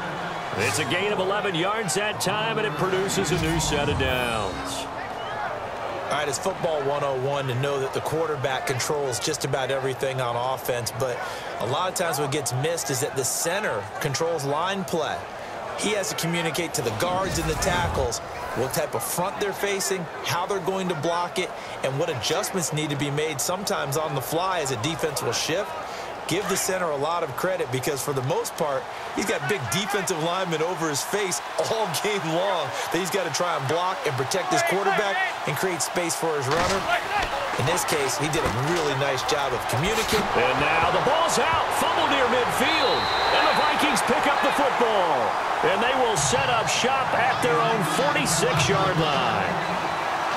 It's a gain of 11 yards that time, and it produces a new set of downs. All right, it's football 101 to know that the quarterback controls just about everything on offense, but a lot of times what gets missed is that the center controls line play. He has to communicate to the guards and the tackles what type of front they're facing, how they're going to block it, and what adjustments need to be made sometimes on the fly as a defense will shift. Give the center a lot of credit because for the most part, he's got big defensive linemen over his face all game long that he's got to try and block and protect his quarterback and create space for his runner. In this case, he did a really nice job of communicating. And now the ball's out, fumble near midfield, and the Vikings pick up the football. And they will set up shop at their own 46-yard line.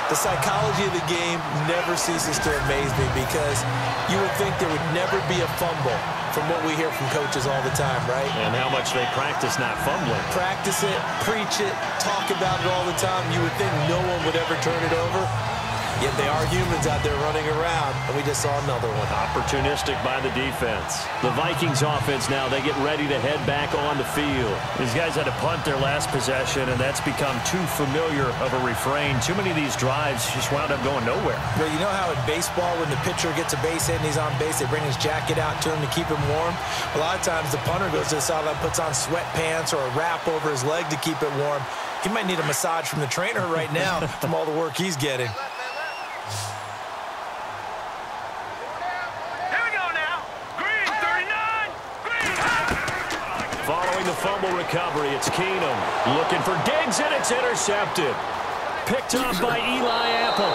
The psychology of the game never ceases to amaze me because you would think there would never be a fumble from what we hear from coaches all the time, right? And how much they practice not fumbling. Practice it, preach it, talk about it all the time. You would think no one would ever turn it over. Yet they are humans out there running around, and we just saw another one. Opportunistic by the defense. The Vikings offense now, they get ready to head back on the field. These guys had to punt their last possession, and that's become too familiar of a refrain. Too many of these drives just wound up going nowhere. Well, you know how in baseball, when the pitcher gets a base hit and he's on base, they bring his jacket out to him to keep him warm? A lot of times the punter goes to the sideline, puts on sweatpants or a wrap over his leg to keep it warm. He might need a massage from the trainer right now from all the work he's getting. Following the fumble recovery, it's Keenum looking for Diggs, and it's intercepted. Picked up by Eli Apple.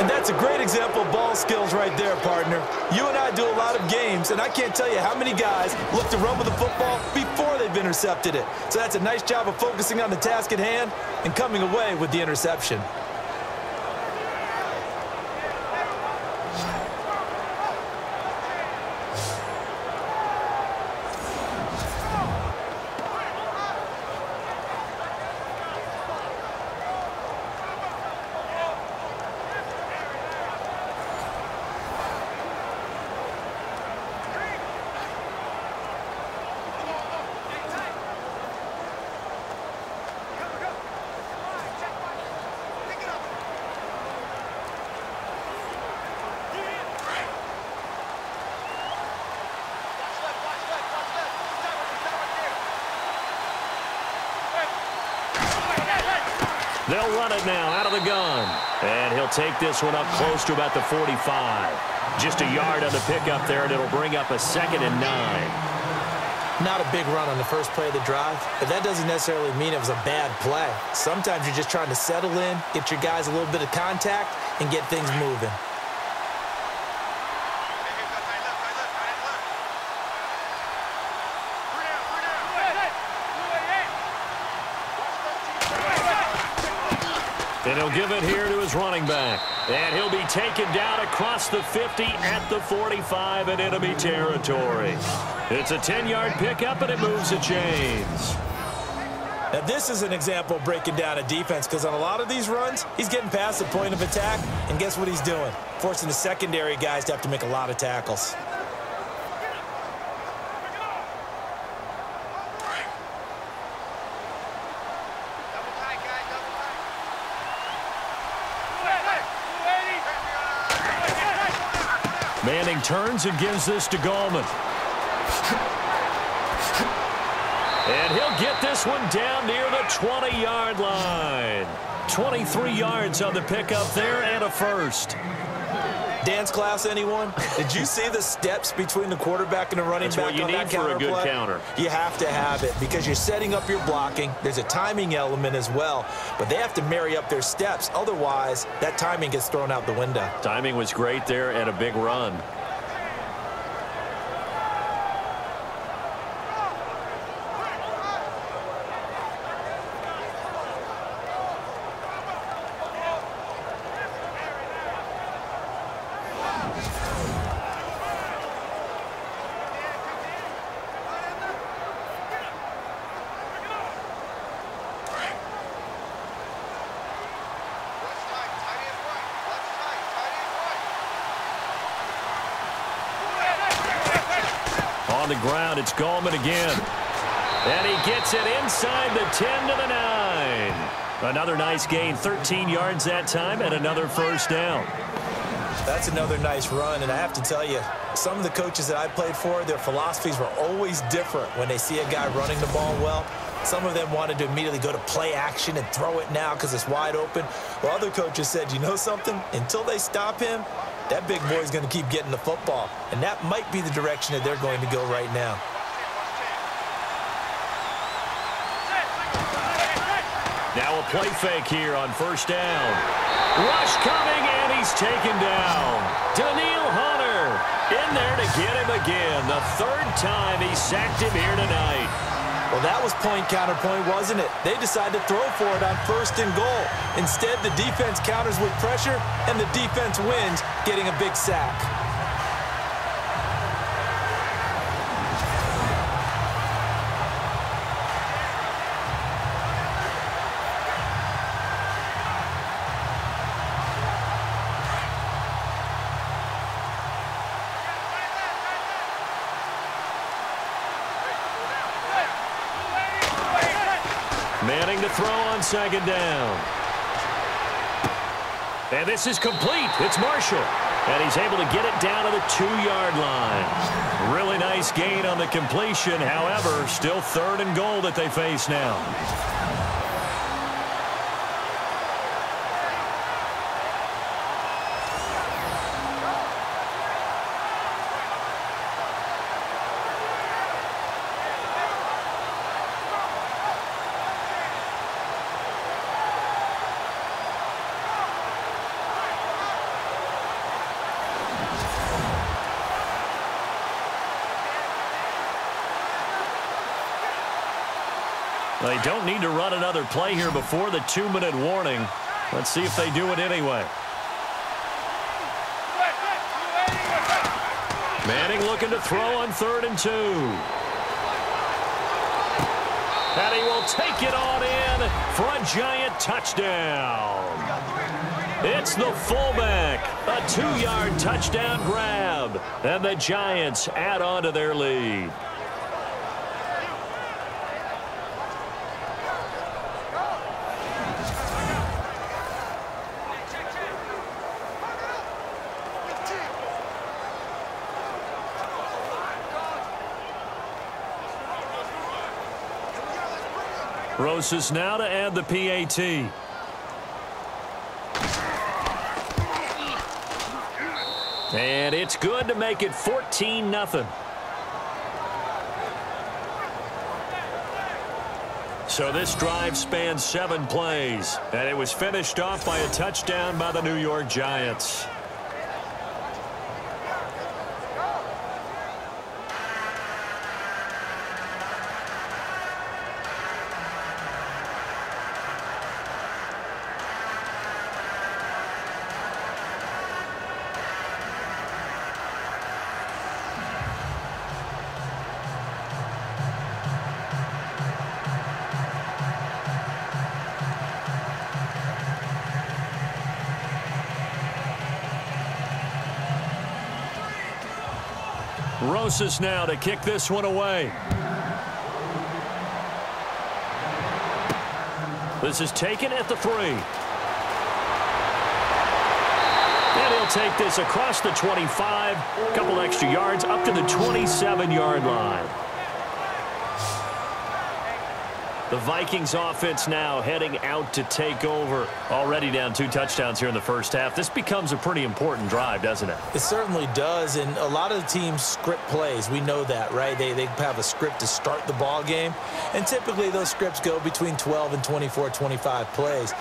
And that's a great example of ball skills right there, partner. You and I do a lot of games, and I can't tell you how many guys look to run with the football before they've intercepted it. So that's a nice job of focusing on the task at hand and coming away with the interception. They'll run it now out of the gun. And he'll take this one up close to about the 45. Just a yard on the pickup there, and it'll bring up a 2nd and 9. Not a big run on the first play of the drive, but that doesn't necessarily mean it was a bad play. Sometimes you're just trying to settle in, get your guys a little bit of contact, and get things moving. And he'll give it here to his running back. And he'll be taken down across the 50 at the 45 in enemy territory. It's a 10-yard pickup, and it moves the chains. Now, this is an example of breaking down a defense, because on a lot of these runs, he's getting past the point of attack, and guess what he's doing? Forcing the secondary guys to have to make a lot of tackles. Manning turns and gives this to Gallman. And he'll get this one down near the 20-yard line. 23 yards on the pickup there and a first. Dance class, anyone? Did you see the steps between the quarterback and the running back on that counter play? That's what you need for a good counter. You have to have it because you're setting up your blocking. There's a timing element as well, but they have to marry up their steps. Otherwise, that timing gets thrown out the window. Timing was great there and a big run. On the ground, it's Gallman again. And he gets it inside the 10 to the 9. Another nice gain, 13 yards that time, and another first down. That's another nice run, and I have to tell you, some of the coaches that I played for, their philosophies were always different when they see a guy running the ball well. Some of them wanted to immediately go to play action and throw it now because it's wide open. Well, other coaches said, you know something? Until they stop him, that big boy's going to keep getting the football. And that might be the direction that they're going to go right now. Now a play fake here on first down. Rush coming, and he's taken down. Daniil Hunter in there to get him again. The third time he sacked him here tonight. Well, that was point counterpoint, wasn't it? They decided to throw for it on 1st and goal. Instead, the defense counters with pressure, and the defense wins, getting a big sack. Manning to throw on second down. And this is complete. It's Marshall. And he's able to get it down to the 2-yard line. Really nice gain on the completion. However, still 3rd and goal that they face now. They don't need to run another play here before the 2-minute warning. Let's see if they do it anyway. Manning looking to throw on 3rd and 2. And he will take it on in for a Giant touchdown. It's the fullback. A 2-yard touchdown grab. And the Giants add on to their lead. Rhodes is now to add the PAT. And it's good to make it 14-0. So this drive spans 7 plays, and it was finished off by a touchdown by the New York Giants. Rhodes now to kick this one away. This is taken at the 3. And he'll take this across the 25. A couple extra yards up to the 27-yard line. The Vikings offense now heading out to take over. Already down 2 touchdowns here in the first half. This becomes a pretty important drive, doesn't it? It certainly does, and a lot of the teams script plays. We know that, right? They have a script to start the ball game, and typically those scripts go between 12 and 24, 25 plays.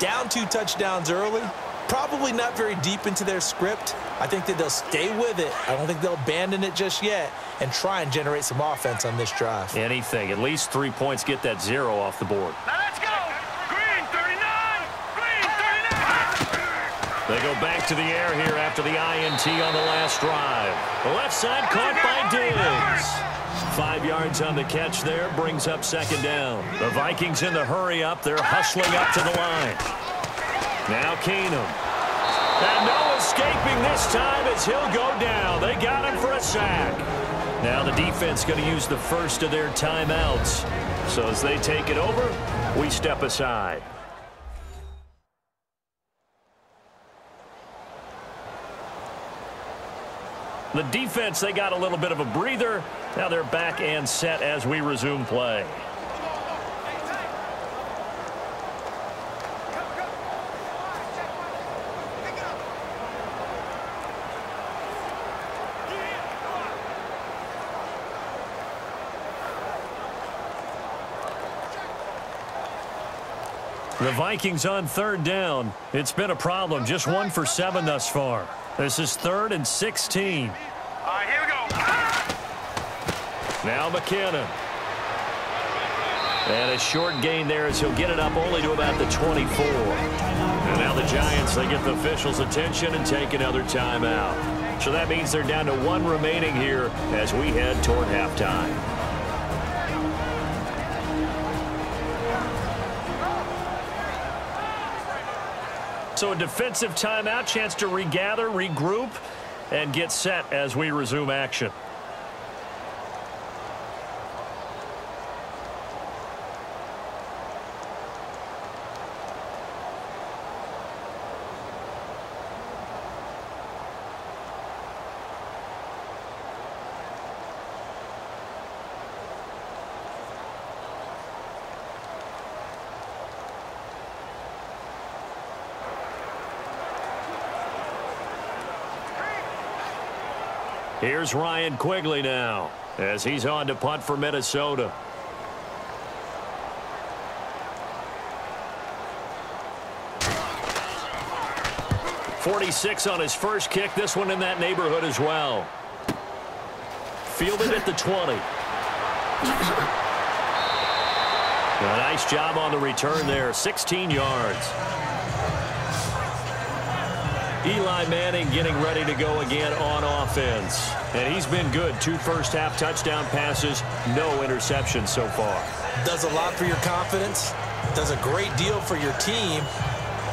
Down 2 touchdowns early, probably not very deep into their script. I think that they'll stay with it. I don't think they'll abandon it just yet and try and generate some offense on this drive. Anything. At least 3 points, get that 0 off the board. Now let's go. Green 39. Green 39. They go back to the air here after the INT on the last drive. The left side caught by Diggs. 5 yards on the catch there, brings up second down. The Vikings in the hurry up. They're hustling up to the line. Now Keenum. And no escaping this time as he'll go down. They got him for a sack. Now the defense going to use the first of their timeouts. So as they take it over, we step aside. The defense, they got a little bit of a breather. Now they're back and set as we resume play. The Vikings on 3rd down. It's been a problem. Just 1 for 7 thus far. This is 3rd and 16. All right, here we go. Now McKinnon. And a short gain there as he'll get it up only to about the 24. And now the Giants, they get the officials' attention and take another timeout. So that means they're down to 1 remaining here as we head toward halftime. So a defensive timeout, chance to regather, regroup, and get set as we resume action. Here's Ryan Quigley now as he's on to punt for Minnesota. .46 on his first kick. This one in that neighborhood as well. Fielded at the 20. A nice job on the return there. 16 yards. Eli Manning getting ready to go again on offense. And he's been good. 2 first-half touchdown passes, no interceptions so far. Does a lot for your confidence. Does a great deal for your team.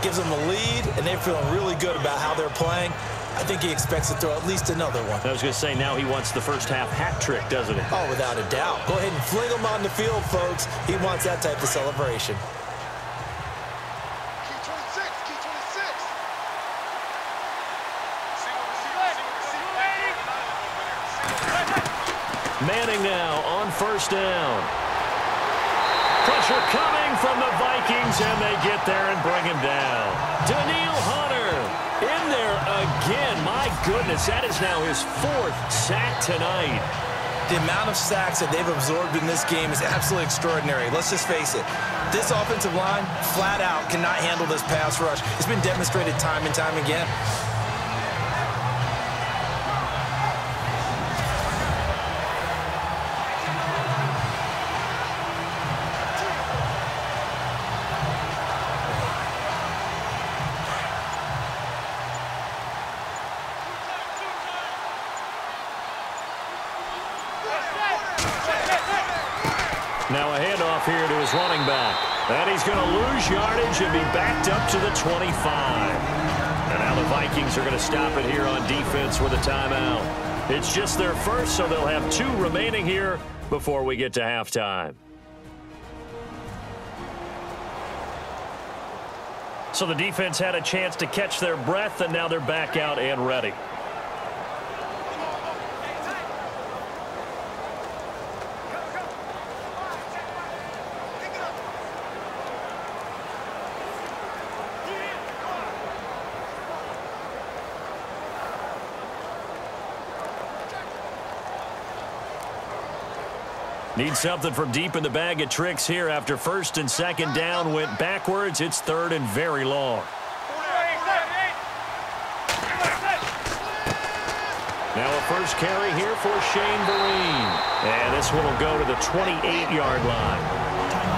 Gives them a lead, and they're feeling really good about how they're playing. I think he expects to throw at least another one. I was going to say, now he wants the first-half hat trick, doesn't he? Oh, without a doubt. Go ahead and fling him on the field, folks. He wants that type of celebration. Key 26, key 26. Manning now on first down. Pressure coming from the Vikings, and they get there and bring him down. Daniil Hunter in there again. My goodness, that is now his 4th sack tonight. The amount of sacks that they've absorbed in this game is absolutely extraordinary. Let's just face it. This offensive line, flat out, cannot handle this pass rush. It's been demonstrated time and time again. Now a handoff here to his running back. And he's going to lose yardage and be backed up to the 25. And now the Vikings are going to stop it here on defense with a timeout. It's just their first, so they'll have 2 remaining here before we get to halftime. So the defense had a chance to catch their breath, and now they're back out and ready. Need something from deep in the bag of tricks here after 1st and 2nd down went backwards. It's 3rd and very long. Now a first carry here for Shane Vereen. And this one will go to the 28-yard line.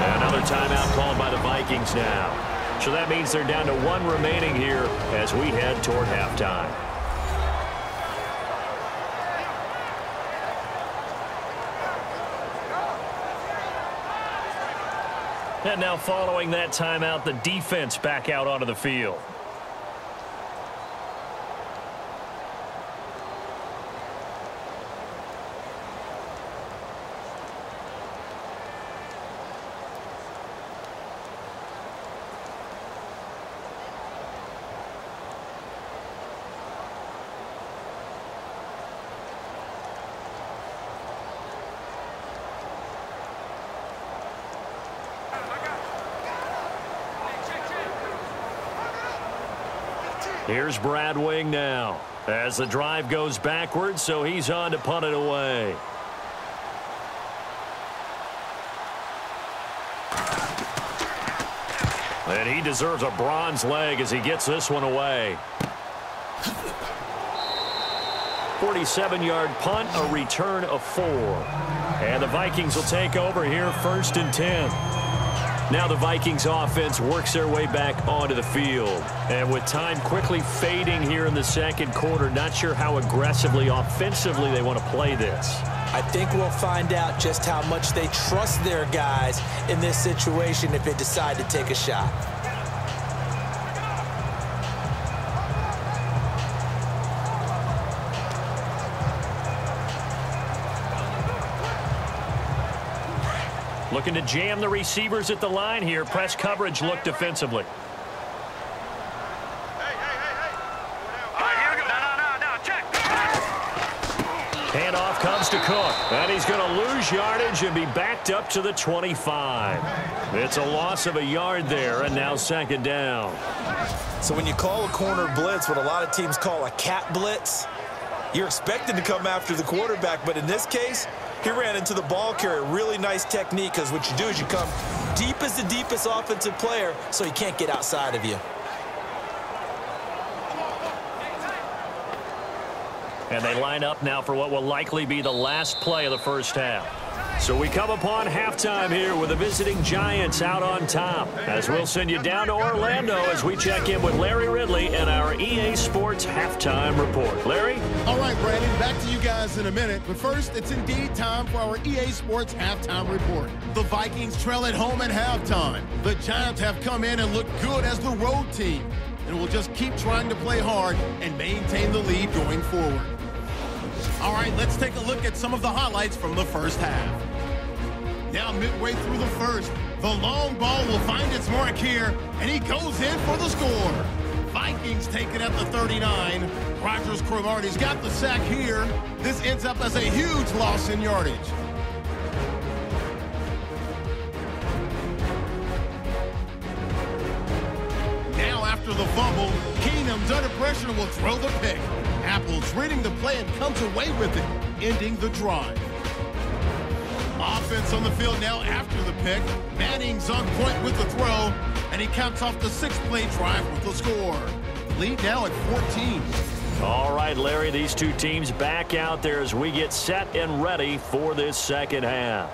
And another timeout called by the Vikings now. So that means they're down to 1 remaining here as we head toward halftime. And now following that timeout, the defense back out onto the field. Here's Brad Wing now as the drive goes backwards, so he's on to punt it away. And he deserves a bronze leg as he gets this one away. 47-yard punt, a return of 4. And the Vikings will take over here 1st and 10. Now the Vikings offense works their way back onto the field. And with time quickly fading here in the 2nd quarter, not sure how aggressively, offensively they want to play this. I think we'll find out just how much they trust their guys in this situation if they decide to take a shot. Looking to jam the receivers at the line here. Press coverage look defensively. Handoff comes to Cook. And he's going to lose yardage and be backed up to the 25. It's a loss of a yard there, and now 2nd down. So when you call a corner blitz, what a lot of teams call a cat blitz, You're expected to come after the quarterback, but in this case, he ran into the ball carrier. Really nice technique, because what you do is you come deep as the deepest offensive player, so he can't get outside of you. And they line up now for what will likely be the last play of the first half. So we come upon halftime here with the visiting Giants out on top. As we'll send you down to Orlando as we check in with Larry Ridley and our EA Sports Halftime Report. Larry? All right, Brandon, back to you guys in a minute. But first, it's indeed time for our EA Sports Halftime Report. The Vikings trail at home at halftime. The Giants have come in and looked good as the road team, and will just keep trying to play hard and maintain the lead going forward. All right, let's take a look at some of the highlights from the first half. Now midway through the first, the long ball will find its mark here, and he goes in for the score. Vikings take it at the 39. Rodgers Cromartie's got the sack here. This ends up as a huge loss in yardage. Now after the fumble, Keenum's under pressure will throw the pick. Apple's reading the play and comes away with it, ending the drive. Offense on the field now after the pick. Manning's on point with the throw, and he caps off the 6-play drive with the score. Lead now at 14. All right, Larry, these two teams back out there as we get set and ready for this second half.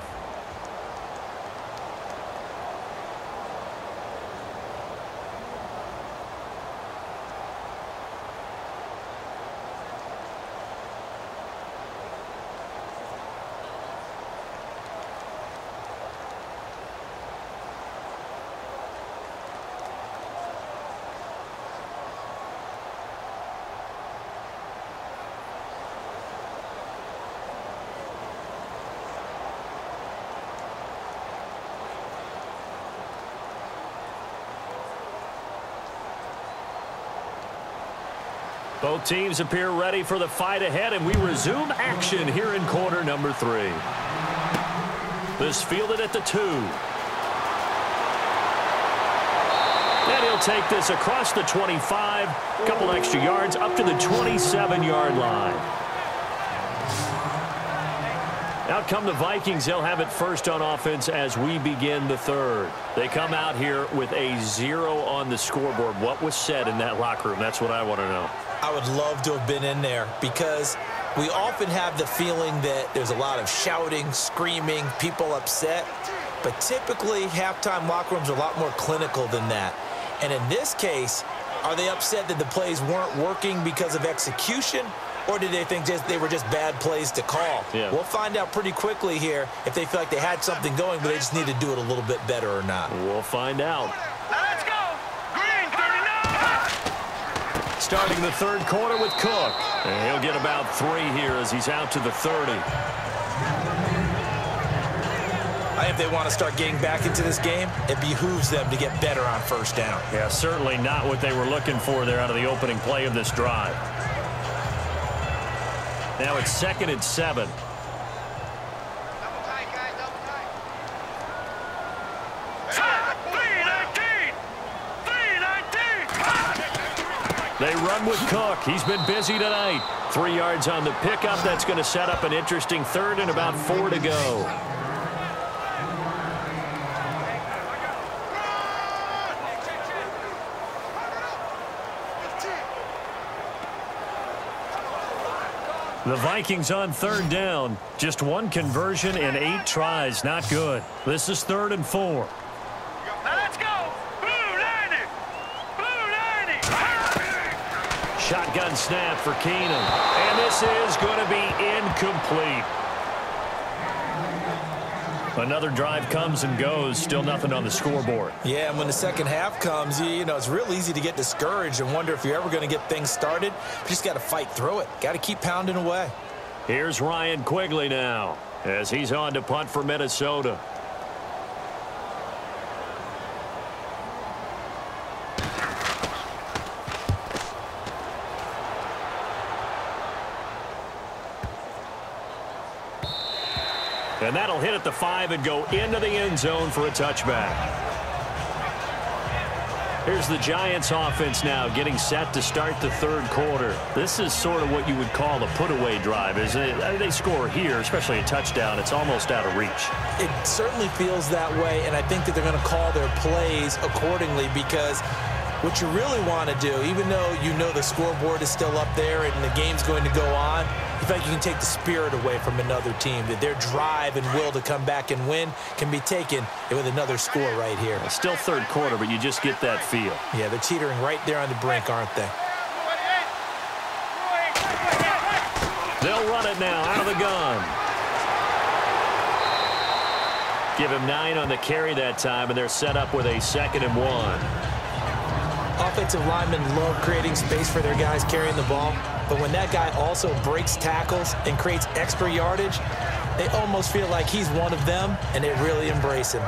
Both teams appear ready for the fight ahead, and we resume action here in quarter number 3. This fielded at the 2. And he'll take this across the 25, a couple extra yards up to the 27-yard line. Out come the Vikings. They'll have it first on offense as we begin the third. They come out here with a 0 on the scoreboard. What was said in that locker room? That's what I want to know. I would love to have been in there, because we often have the feeling that there's a lot of shouting, screaming, people upset. But typically, halftime locker rooms are a lot more clinical than that. And in this case, are they upset that the plays weren't working because of execution, or did they think they were just bad plays to call? Yeah. We'll find out pretty quickly here if they feel like they had something going, but they just need to do it a little bit better or not. We'll find out. Let's go! Green 39! Starting the third quarter with Cook. And he'll get about 3 here as he's out to the 30. I think if they want to start getting back into this game, it behooves them to get better on first down. Yeah, certainly not what they were looking for there out of the opening play of this drive. Now it's 2nd and 7. Double tight, guys, double tight. 3-19! They run with Cook. He's been busy tonight. 3 yards on the pickup. That's going to set up an interesting third and about 4 to go. The Vikings on third down. Just 1 conversion in 8 tries. Not good. This is 3rd and 4. Now let's go! Blue 90! Blue 90! Shotgun snap for Keenum. And this is going to be incomplete. Another drive comes and goes. Still nothing on the scoreboard. Yeah, and when the second half comes, you know, it's real easy to get discouraged and wonder if you're ever going to get things started. You just got to fight through it. Got to keep pounding away. Here's Ryan Quigley now as he's on to punt for Minnesota. And that'll hit at the 5 and go into the end zone for a touchback. Here's the Giants offense now getting set to start the third quarter. This is sort of what you would call a put-away drive, isn't it? They score here, especially a touchdown. It's almost out of reach. It certainly feels that way, and I think that they're going to call their plays accordingly because what you really want to do, even though you know the scoreboard is still up there and the game's going to go on, you feel like you can take the spirit away from another team, that their drive and will to come back and win can be taken with another score right here. It's still third quarter, but you just get that feel. Yeah, they're teetering right there on the brink, aren't they? They'll run it now out of the gun. Give him 9 on the carry that time, and they're set up with a 2nd and 1. Offensive linemen love creating space for their guys carrying the ball, but when that guy also breaks tackles and creates extra yardage, they almost feel like he's one of them, and they really embrace him.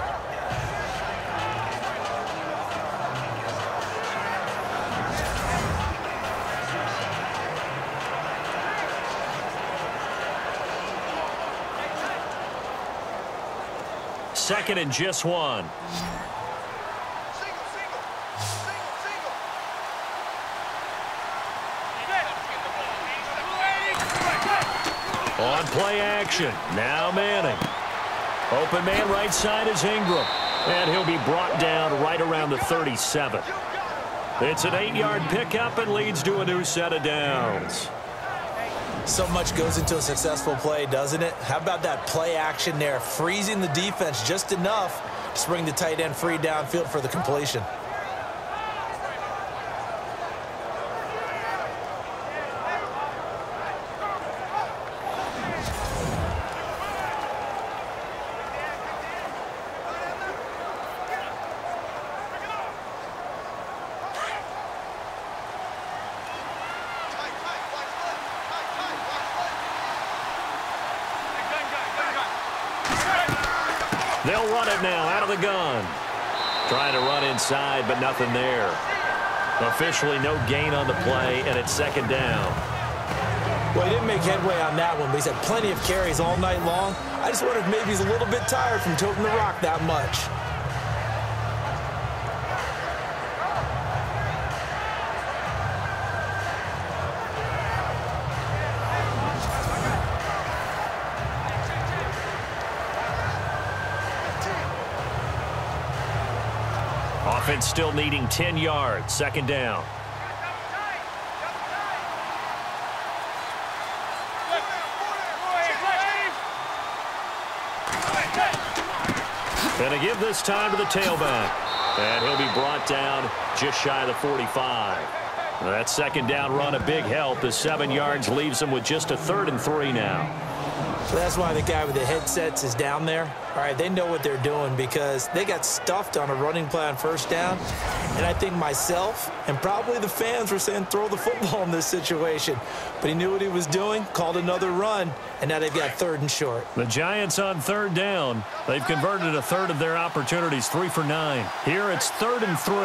Second and just 1. On play action, now Manning. Open man right side is Ingram. And he'll be brought down right around the 37. It's an 8-yard pickup and leads to a new set of downs. So much goes into a successful play, doesn't it? How about that play action there, freezing the defense just enough to bring the tight end free downfield for the completion. They'll run it now out of the gun. Trying to run inside, but nothing there. Officially no gain on the play, and it's 2nd down. Well, he didn't make headway on that one, but he's had plenty of carries all night long. I just wonder if maybe he's a little bit tired from toting the rock that much. Offense still needing 10 yards. 2nd down. Gonna give this time to the tailback. And he'll be brought down just shy of the 45. That 2nd down run a big help. The 7 yards leaves him with just a 3rd and 3 now. So that's why the guy with the headsets is down there. All right, they know what they're doing because they got stuffed on a running play on 1st down. And I think myself and probably the fans were saying throw the football in this situation. But he knew what he was doing, called another run, and now they've got 3rd and short. The Giants on 3rd down. They've converted a 1/3 of their opportunities, 3 for 9. Here it's 3rd and 3.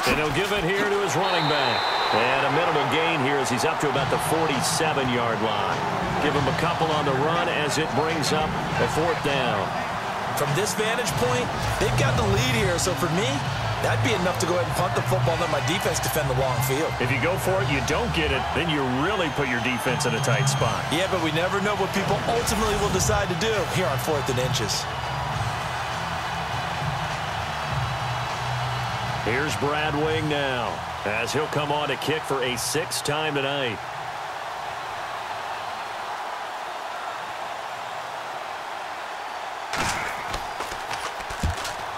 And he'll give it here to his running back. And a minimal gain here as he's up to about the 47-yard line. Give him a couple on the run as it brings up a 4th down. From this vantage point, they've got the lead here. So for me, that'd be enough to go ahead and punt the football and let my defense defend the long field. If you go for it, you don't get it, then you really put your defense in a tight spot. Yeah, but we never know what people ultimately will decide to do here on 4th and inches. Here's Brad Wing now, as he'll come on to kick for a 6th time tonight.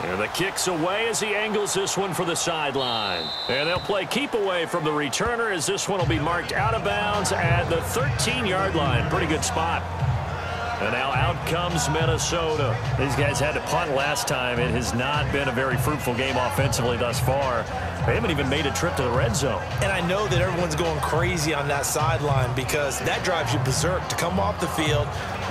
And the kick's away as he angles this one for the sideline. And they'll play keep away from the returner as this one will be marked out of bounds at the 13-yard line. Pretty good spot. And now out comes Minnesota. These guys had to punt last time. It has not been a very fruitful game offensively thus far. They haven't even made a trip to the red zone. And I know that everyone's going crazy on that sideline because that drives you berserk to come off the field,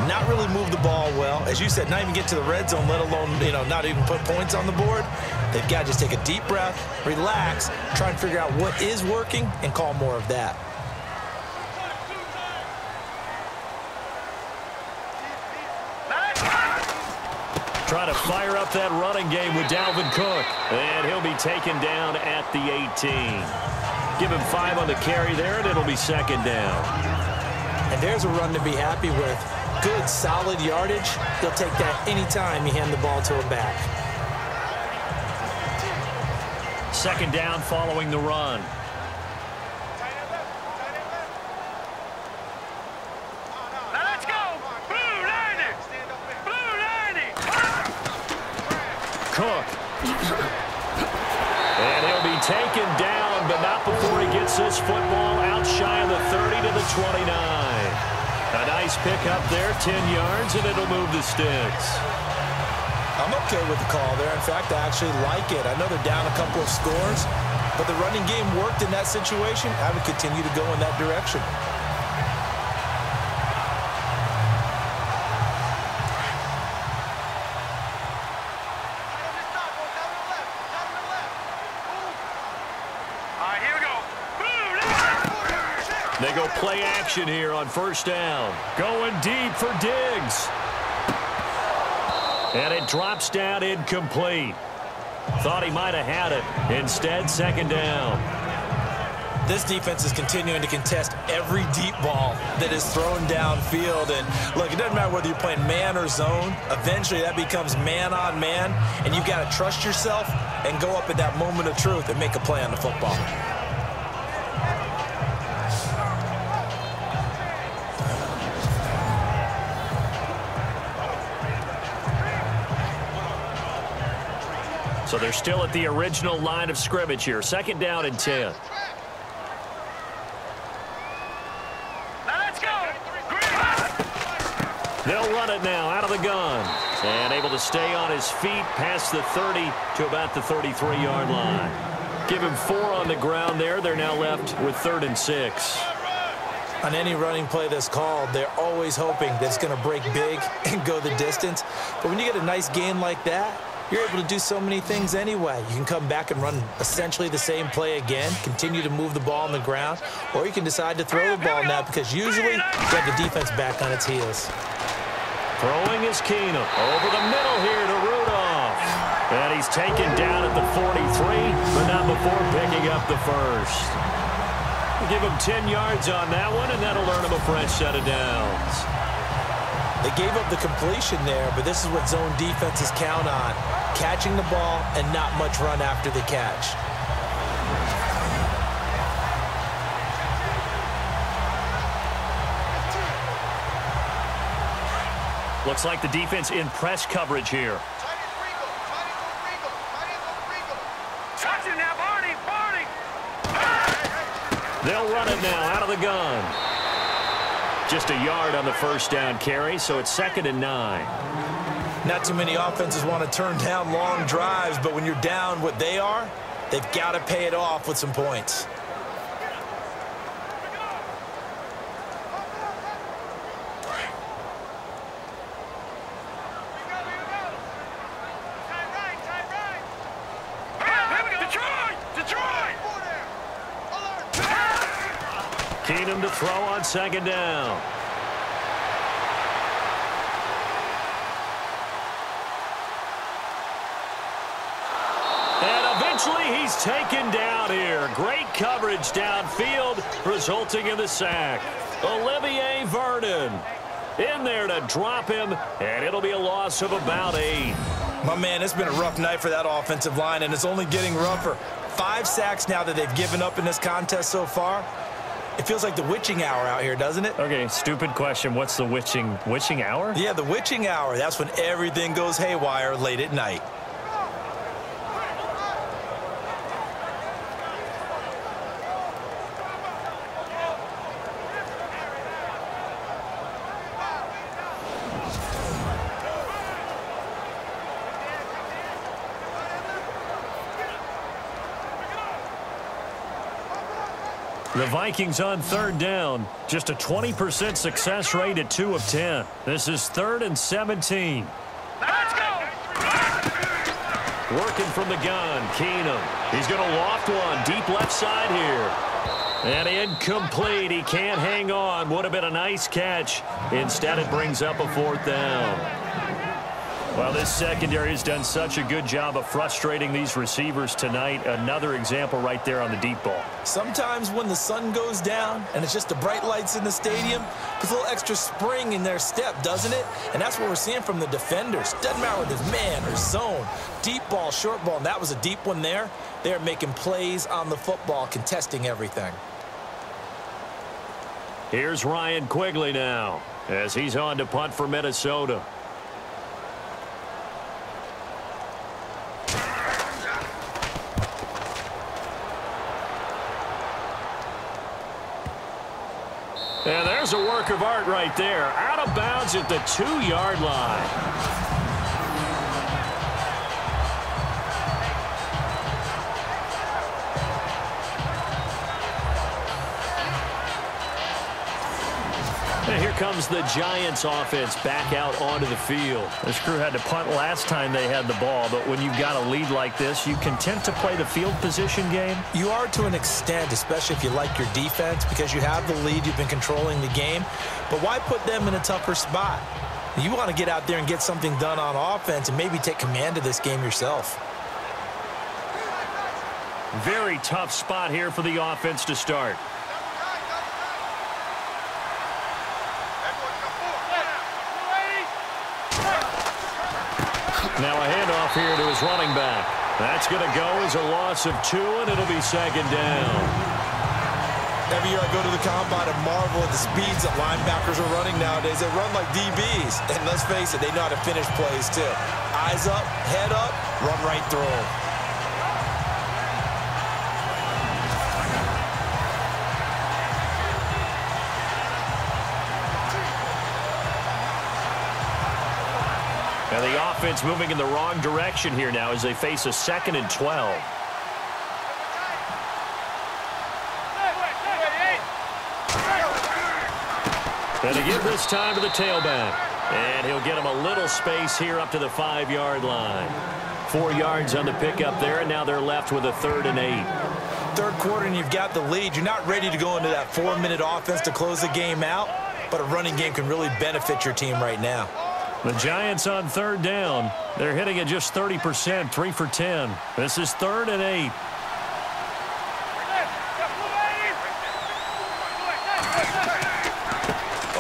not really move the ball well. As you said, not even get to the red zone, let alone, not even put points on the board. They've got to just take a deep breath, relax, try and figure out what is working, and call more of that. try to fire up that running game with Dalvin Cook. And he'll be taken down at the 18. Give him 5 on the carry there, and it'll be second down. And there's a run to be happy with. Good, solid yardage. He'll take that anytime you hand the ball to him back. Second down following the run. Now let's go. Blue 90. Blue 90. Cook. And he'll be taken down, but not before he gets this football out shy of the 30 to the 29. A nice pickup there, 10 yards, and it'll move the sticks. I'm okay with the call there. In fact, I actually like it. I know they're down a couple of scores, but the running game worked in that situation. I would continue to go in that direction. All right, here we go. They go play action here on first down. Going deep for Diggs. And it drops down incomplete. Thought he might have had it. Instead, second down. This defense is continuing to contest every deep ball that is thrown downfield. And, look, it doesn't matter whether you're playing man or zone. Eventually, that becomes man on man. And you've got to trust yourself and go up at that moment of truth and make a play on the football. So they're still at the original line of scrimmage here. Second down and 10. Now let's go. They'll run it now out of the gun. And able to stay on his feet past the 30 to about the 33-yard line. Give him 4 on the ground there. They're now left with 3rd and 6. On any running play that's called, they're always hoping that it's going to break big and go the distance. But when you get a nice gain like that, you're able to do so many things anyway. You can come back and run essentially the same play again, continue to move the ball on the ground, or you can decide to throw the ball now because usually you have the defense back on its heels. Throwing is Keenum. Over the middle here to Rudolph. And he's taken down at the 43, but not before picking up the first. We'll give him 10 yards on that one, and that'll earn him a fresh set of downs. They gave up the completion there, but this is what zone defenses count on. Catching the ball and not much run after the catch. Looks like the defense in press coverage here. Touch it now, Barney. Barney. They'll run it now out of the gun. Just a yard on the first down carry, so it's 2nd and 9. Not too many offenses want to turn down long drives, but when you're down what they are, they've got to pay it off with some points. Keenum to throw on 2nd down. And eventually he's taken down here. Great coverage downfield, resulting in the sack. Olivier Vernon in there to drop him, and it'll be a loss of about 8. My man, it's been a rough night for that offensive line, and it's only getting rougher. 5 sacks now that they've given up in this contest so far. It feels like the witching hour out here, doesn't it? Okay, stupid question. What's the witching hour? Yeah, the witching hour. That's when everything goes haywire late at night. The Vikings on 3rd down. Just a 20% success rate at 2 of 10. This is 3rd and 17. Let's go. Working from the gun, Keenum. He's going to loft one deep left side here. And incomplete. He can't hang on. Would have been a nice catch. Instead, it brings up a 4th down. Well, this secondary has done such a good job of frustrating these receivers tonight. Another example right there on the deep ball. Sometimes when the sun goes down and it's just the bright lights in the stadium, puts a little extra spring in their step, doesn't it? And that's what we're seeing from the defenders. Doesn't matter whether it's man or zone, deep ball, short ball, and that was a deep one there. They're making plays on the football, contesting everything. Here's Ryan Quigley now as he's on to punt for Minnesota. And there's a work of art right there. Out of bounds at the 2-yard line. And here comes the Giants offense back out onto the field. This crew had to punt last time they had the ball, but when you've got a lead like this, you content to play the field position game? You are to an extent, especially if you like your defense, because you have the lead, you've been controlling the game. But why put them in a tougher spot? You want to get out there and get something done on offense and maybe take command of this game yourself. Very tough spot here for the offense to start. Now a handoff here to his running back. That's going to go as a loss of 2, and it'll be second down. Every year I go to the combine and marvel at the speeds that linebackers are running nowadays. They run like DBs. And let's face it, they know how to finish plays too. Eyes up, head up, run right through them. And the offense moving in the wrong direction here now as they face a 2nd and 12. And to give this time to the tailback. And he'll get him a little space here up to the 5-yard line. 4 yards on the pickup there, and now they're left with a 3rd and 8. Third quarter and you've got the lead. You're not ready to go into that 4-minute offense to close the game out, but a running game can really benefit your team right now. The Giants on 3rd down. They're hitting at just 30%, 3 for 10. This is 3rd and 8.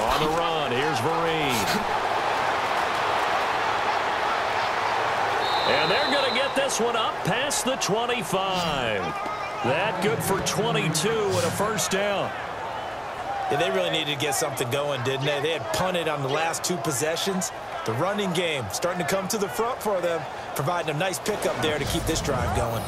On the run, here's Vereen. And they're going to get this one up past the 25. That good for 22 and a first down. Yeah, they really needed to get something going, didn't they? They had punted on the last 2 possessions. The running game starting to come to the front for them, providing a nice pickup there to keep this drive going.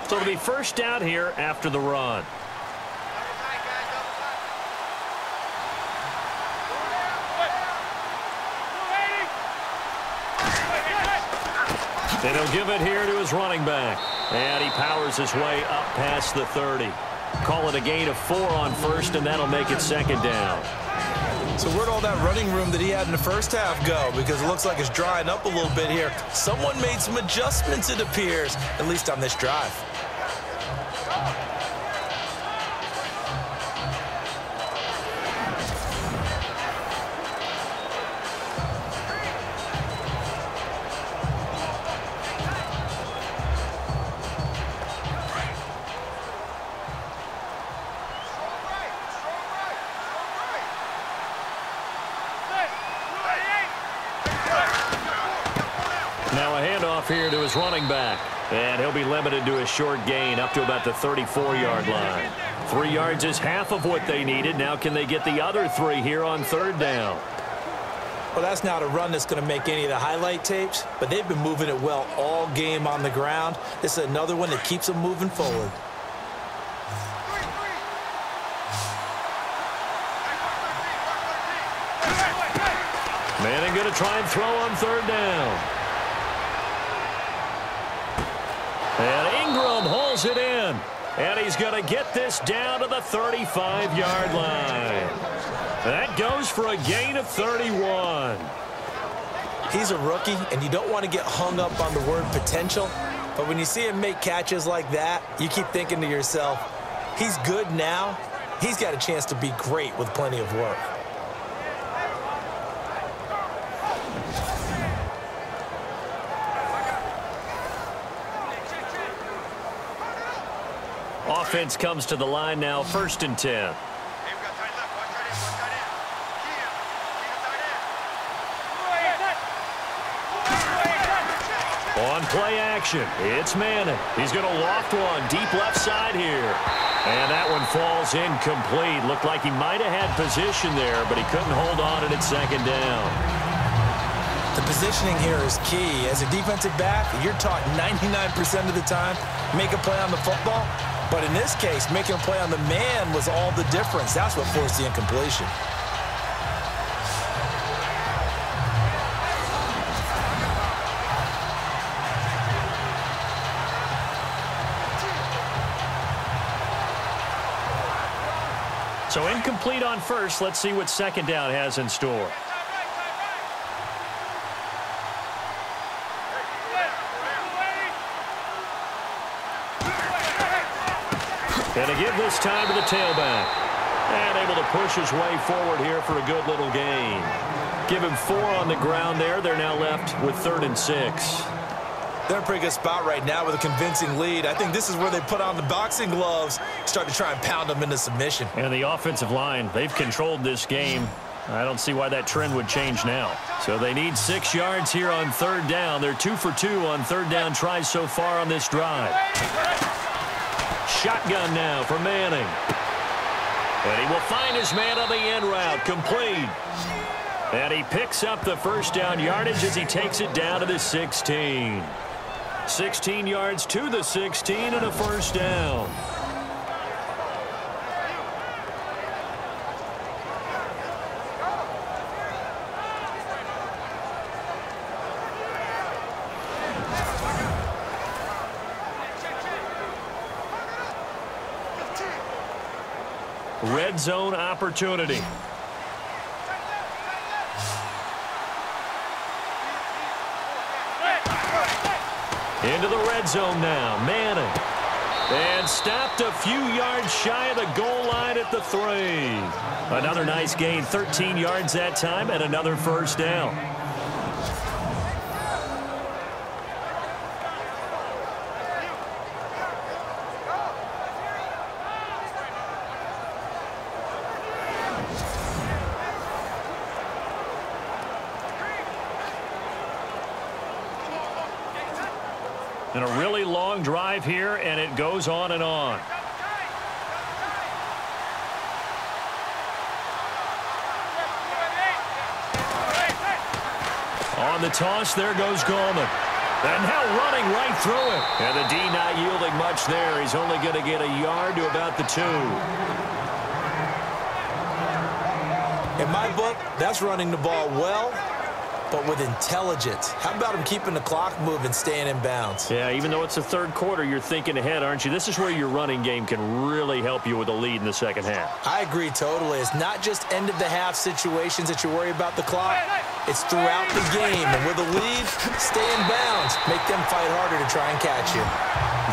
So it'll be first down here after the run. And he'll give it here to his running back. And he powers his way up past the 30. Call it a gain of 4 on first, and that'll make it 2nd down. So where'd all that running room that he had in the first half go? Because it looks like it's drying up a little bit here. Someone made some adjustments, it appears, at least on this drive. Now a handoff here to his running back. And he'll be limited to a short gain up to about the 34-yard line. 3 yards is half of what they needed. Now can they get the other 3 here on 3rd down? Well, that's not a run that's going to make any of the highlight tapes, but they've been moving it well all game on the ground. This is another one that keeps them moving forward. Manning going to try and throw on 3rd down. And Ingram holds it in. And he's going to get this down to the 35-yard line. That goes for a gain of 31. He's a rookie, and you don't want to get hung up on the word potential, but when you see him make catches like that, you keep thinking to yourself, he's good now. He's got a chance to be great with plenty of work. Offense comes to the line now, 1st and 10. On play action, it's Manning. He's going to loft one deep left side here. And that one falls incomplete. Looked like he might have had position there, but he couldn't hold on at 2nd down. The positioning here is key. As a defensive back, you're taught 99% of the time, make a play on the football. But in this case, making a play on the man was all the difference. That's what forced the incompletion. So incomplete on 1st. Let's see what 2nd down has in store. Going to give this time to the tailback. And able to push his way forward here for a good little gain. Give him 4 on the ground there. They're now left with 3rd and 6. They're in a pretty good spot right now with a convincing lead. I think this is where they put on the boxing gloves, start to try and pound them into submission. And the offensive line, they've controlled this game. I don't see why that trend would change now. So they need 6 yards here on 3rd down. They're 2 for 2 on 3rd down tries so far on this drive. Shotgun now for Manning. And he will find his man on the end route, complete. And he picks up the 1st down yardage as he takes it down to the 16. 16 yards to the 16 and a 1st down. Red zone opportunity. Into the red zone now, Manning. And stopped a few yards shy of the goal line at the 3. Another nice gain, 13 yards that time, and another 1st down. And a really long drive here, and it goes on and on. On the toss, there goes Gallman. And now running right through it. And the D not yielding much there. He's only going to get a yard to about the 2. In my book, that's running the ball well, but with intelligence. How about him keeping the clock moving, staying in bounds? Yeah, even though it's the 3rd quarter, you're thinking ahead, aren't you? This is where your running game can really help you with a lead in the 2nd half. I agree totally. It's not just end-of-the-half situations that you worry about the clock. It's throughout the game. And with a lead, stay in bounds. Make them fight harder to try and catch you.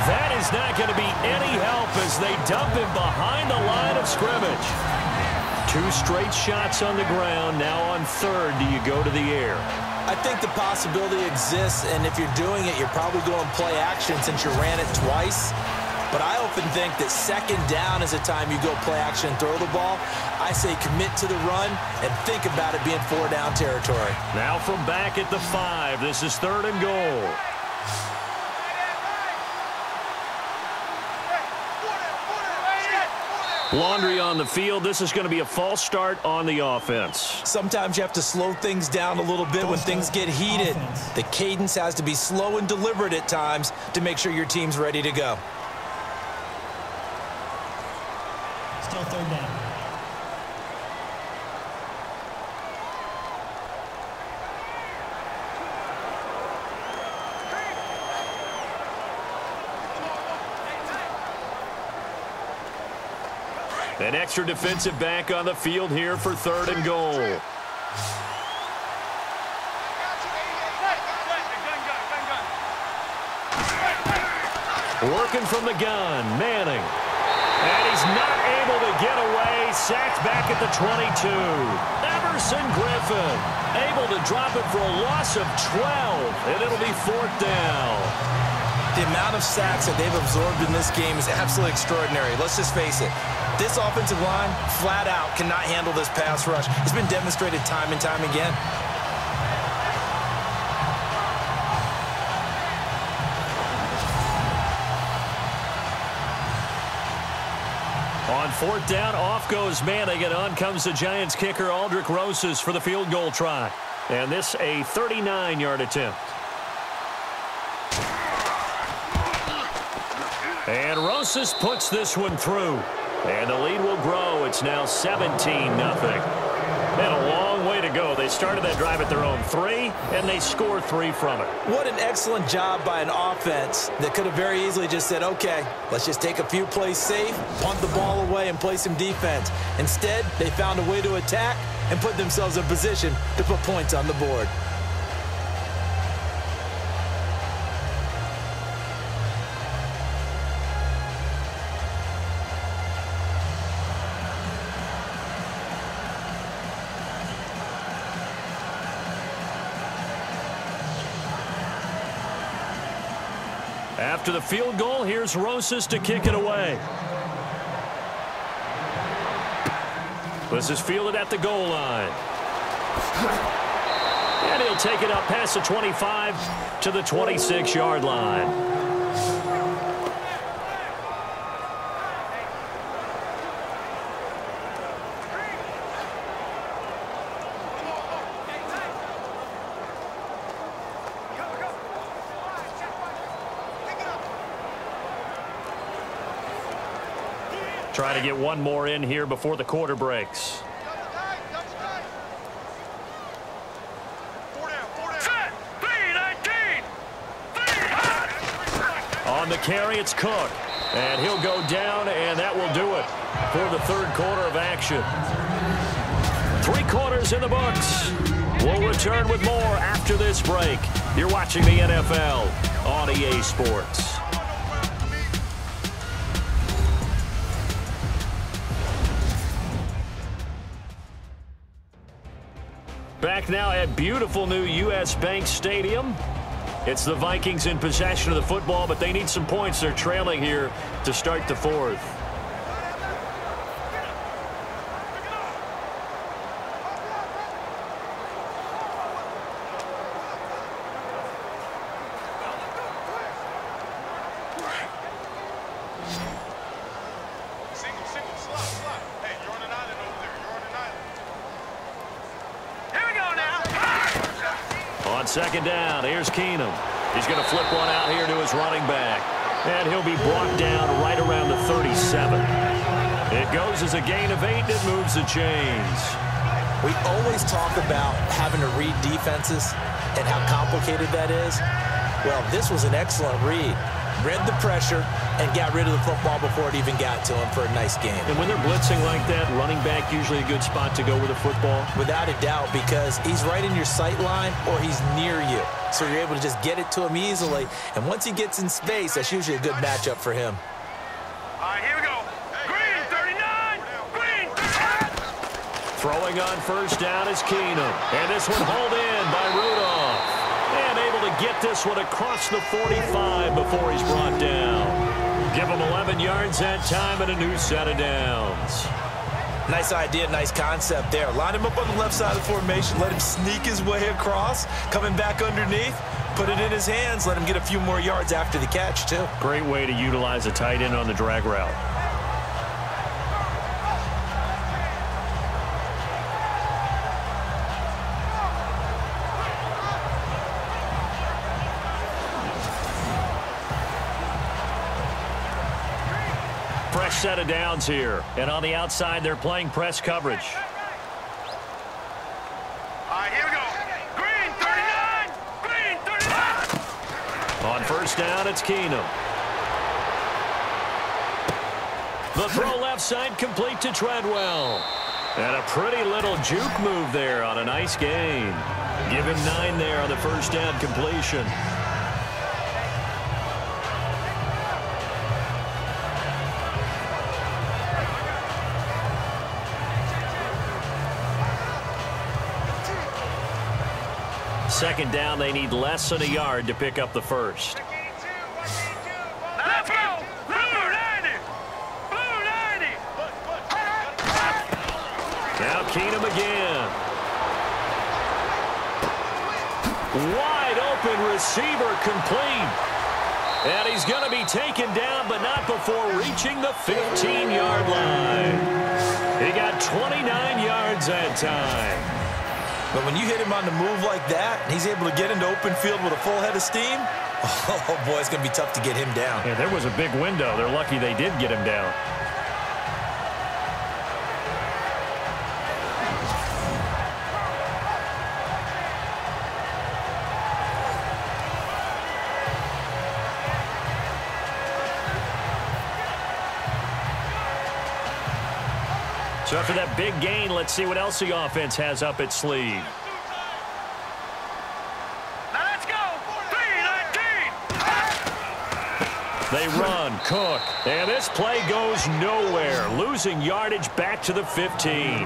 That is not going to be any help as they dump him behind the line of scrimmage. 2 straight shots on the ground. Now on 3rd, do you go to the air? I think the possibility exists, and if you're doing it, you're probably going play action since you ran it twice. But I often think that 2nd down is a time you go play action and throw the ball. I say commit to the run and think about it being 4-down territory. Now from back at the 5, this is 3rd and goal. Laundry on the field. This is going to be a false start on the offense. Sometimes you have to slow things down a little bit when things get heated. The cadence has to be slow and deliberate at times to make sure your team's ready to go. Still 3rd down. An extra defensive back on the field here for 3rd and goal. Working from the gun, Manning. And he's not able to get away. Sacked back at the 22. Everson Griffin able to drop it for a loss of 12. And it'll be 4th down. The amount of sacks that they've absorbed in this game is absolutely extraordinary. Let's just face it. This offensive line, flat out, cannot handle this pass rush. It's been demonstrated time and time again. On 4th down, off goes Manning, and on comes the Giants kicker, Aldrich Rosas, for the field goal try. And this a 39-yard attempt. And Rosas puts this one through. And the lead will grow. It's now 17-0. And a long way to go. They started that drive at their own 3, and they scored 3 from it. What an excellent job by an offense that could have very easily just said, okay, let's just take a few plays safe, punt the ball away, and play some defense. Instead, they found a way to attack and put themselves in position to put points on the board. After the field goal, here's Rosas to kick it away. This is fielded at the goal line. And he'll take it up past the 25 to the 26-yard line. Try to get one more in here before the quarter breaks. On the carry, it's Cook. And he'll go down, and that will do it for the 3rd quarter of action. 3 quarters in the books. We'll return with more after this break. You're watching the NFL on EA Sports. Back now at beautiful new U.S. Bank Stadium. It's the Vikings in possession of the football, but they need some points. They're trailing here to start the 4th. Second down, here's Keenum. He's going to flip one out here to his running back. And he'll be brought down right around the 37. It goes as a gain of 8, and it moves the chains. We always talk about having to read defenses and how complicated that is. Well, this was an excellent read. Read the pressure and got rid of the football before it even got to him for a nice game. And when they're blitzing like that, running back usually a good spot to go with the football? Without a doubt, because he's right in your sight line or he's near you. So you're able to just get it to him easily. And once he gets in space, that's usually a good matchup for him. All right, here we go. Green, 39. Green, 39. Throwing on 1st down is Keenum. And this one hauled in by Rudolph. And able to get this one across the 45 before he's brought down. Give him 11 yards that time and a new set of downs. Nice idea, nice concept there. Line him up on the left side of the formation. Let him sneak his way across. Coming back underneath. Put it in his hands. Let him get a few more yards after the catch, too. Great way to utilize a tight end on the drag route. Fresh set of downs here. And on the outside, they're playing press coverage. All right, here we go. Green, 39. Green, 39. On 1st down, it's Keenum. The throw left side complete to Treadwell. And a pretty little juke move there on a nice gain. Give him 9 there on the first down completion. Second down, they need less than a yard to pick up the first. Let's go! Blue 90! Blue 90! Now Keenum again. Wide open receiver complete. And he's going to be taken down, but not before reaching the 15-yard line. He got 29 yards that time. But when you hit him on the move like that, and he's able to get into open field with a full head of steam, oh, boy, it's going to be tough to get him down. Yeah, there was a big window. They're lucky they did get him down. So after that big gain, let's see what else the offense has up its sleeve. Now let's go! 3-19! They run, Cook, and this play goes nowhere. Losing yardage back to the 15.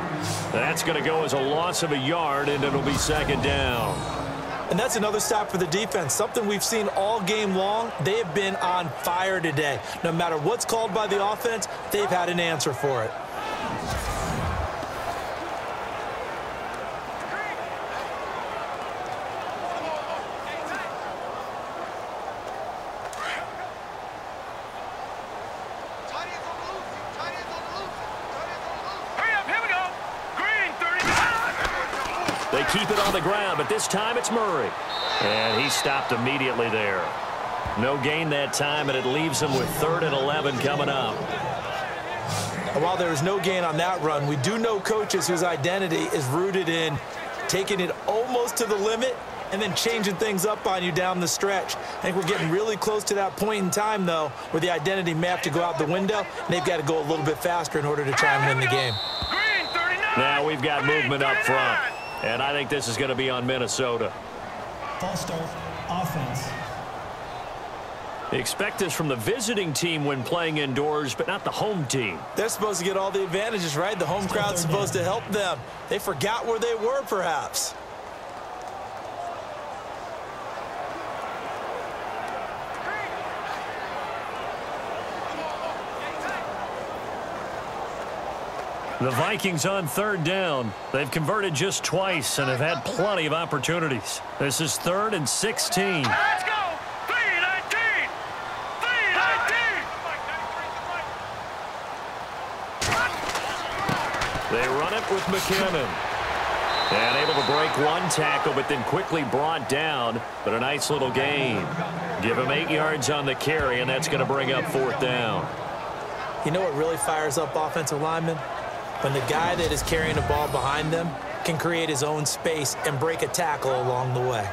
That's going to go as a loss of a yard, and it'll be second down. And that's another stop for the defense, something we've seen all game long. They have been on fire today. No matter what's called by the offense, they've had an answer for it. They keep it on the ground, but this time it's Murray. And he stopped immediately there. No gain that time, and it leaves them with 3rd and 11 coming up. While there was no gain on that run, we do know coaches whose identity is rooted in taking it almost to the limit and then changing things up on you down the stretch. I think we're getting really close to that point in time, though, where the identity may have to go out the window, and they've got to go a little bit faster in order to try and win the game. Now we've got movement up front. And I think this is going to be on Minnesota. False start, offense. Expect this from the visiting team when playing indoors, but not the home team. They're supposed to get all the advantages, right? The home crowd's supposed to help them. They forgot where they were, perhaps. The Vikings on 3rd down. They've converted just twice and have had plenty of opportunities. This is 3rd and 16. Let's go! 3-19! 3-19! They run it with McKinnon. And able to break one tackle, but then quickly brought down. But a nice little gain. Give him 8 yards on the carry, and that's going to bring up 4th down. You know what really fires up offensive linemen? When the guy that is carrying the ball behind them can create his own space and break a tackle along the way.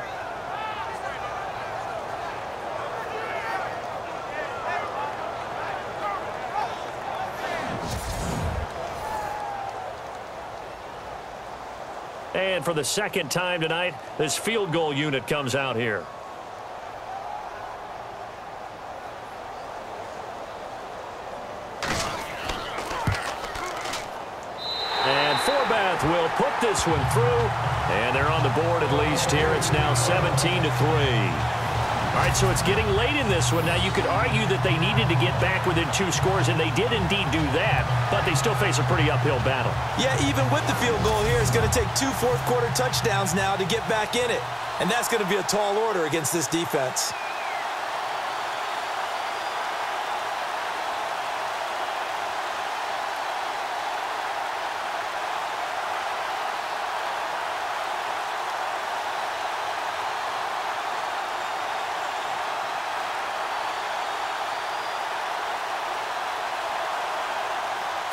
And for the second time tonight, this field goal unit comes out here. Will put this one through, and they're on the board at least here. It's now 17-3. All right, so it's getting late in this one. Now, you could argue that they needed to get back within 2 scores, and they did indeed do that, but they still face a pretty uphill battle. Yeah, even with the field goal here, it's going to take 2 fourth-quarter touchdowns now to get back in it, and that's going to be a tall order against this defense.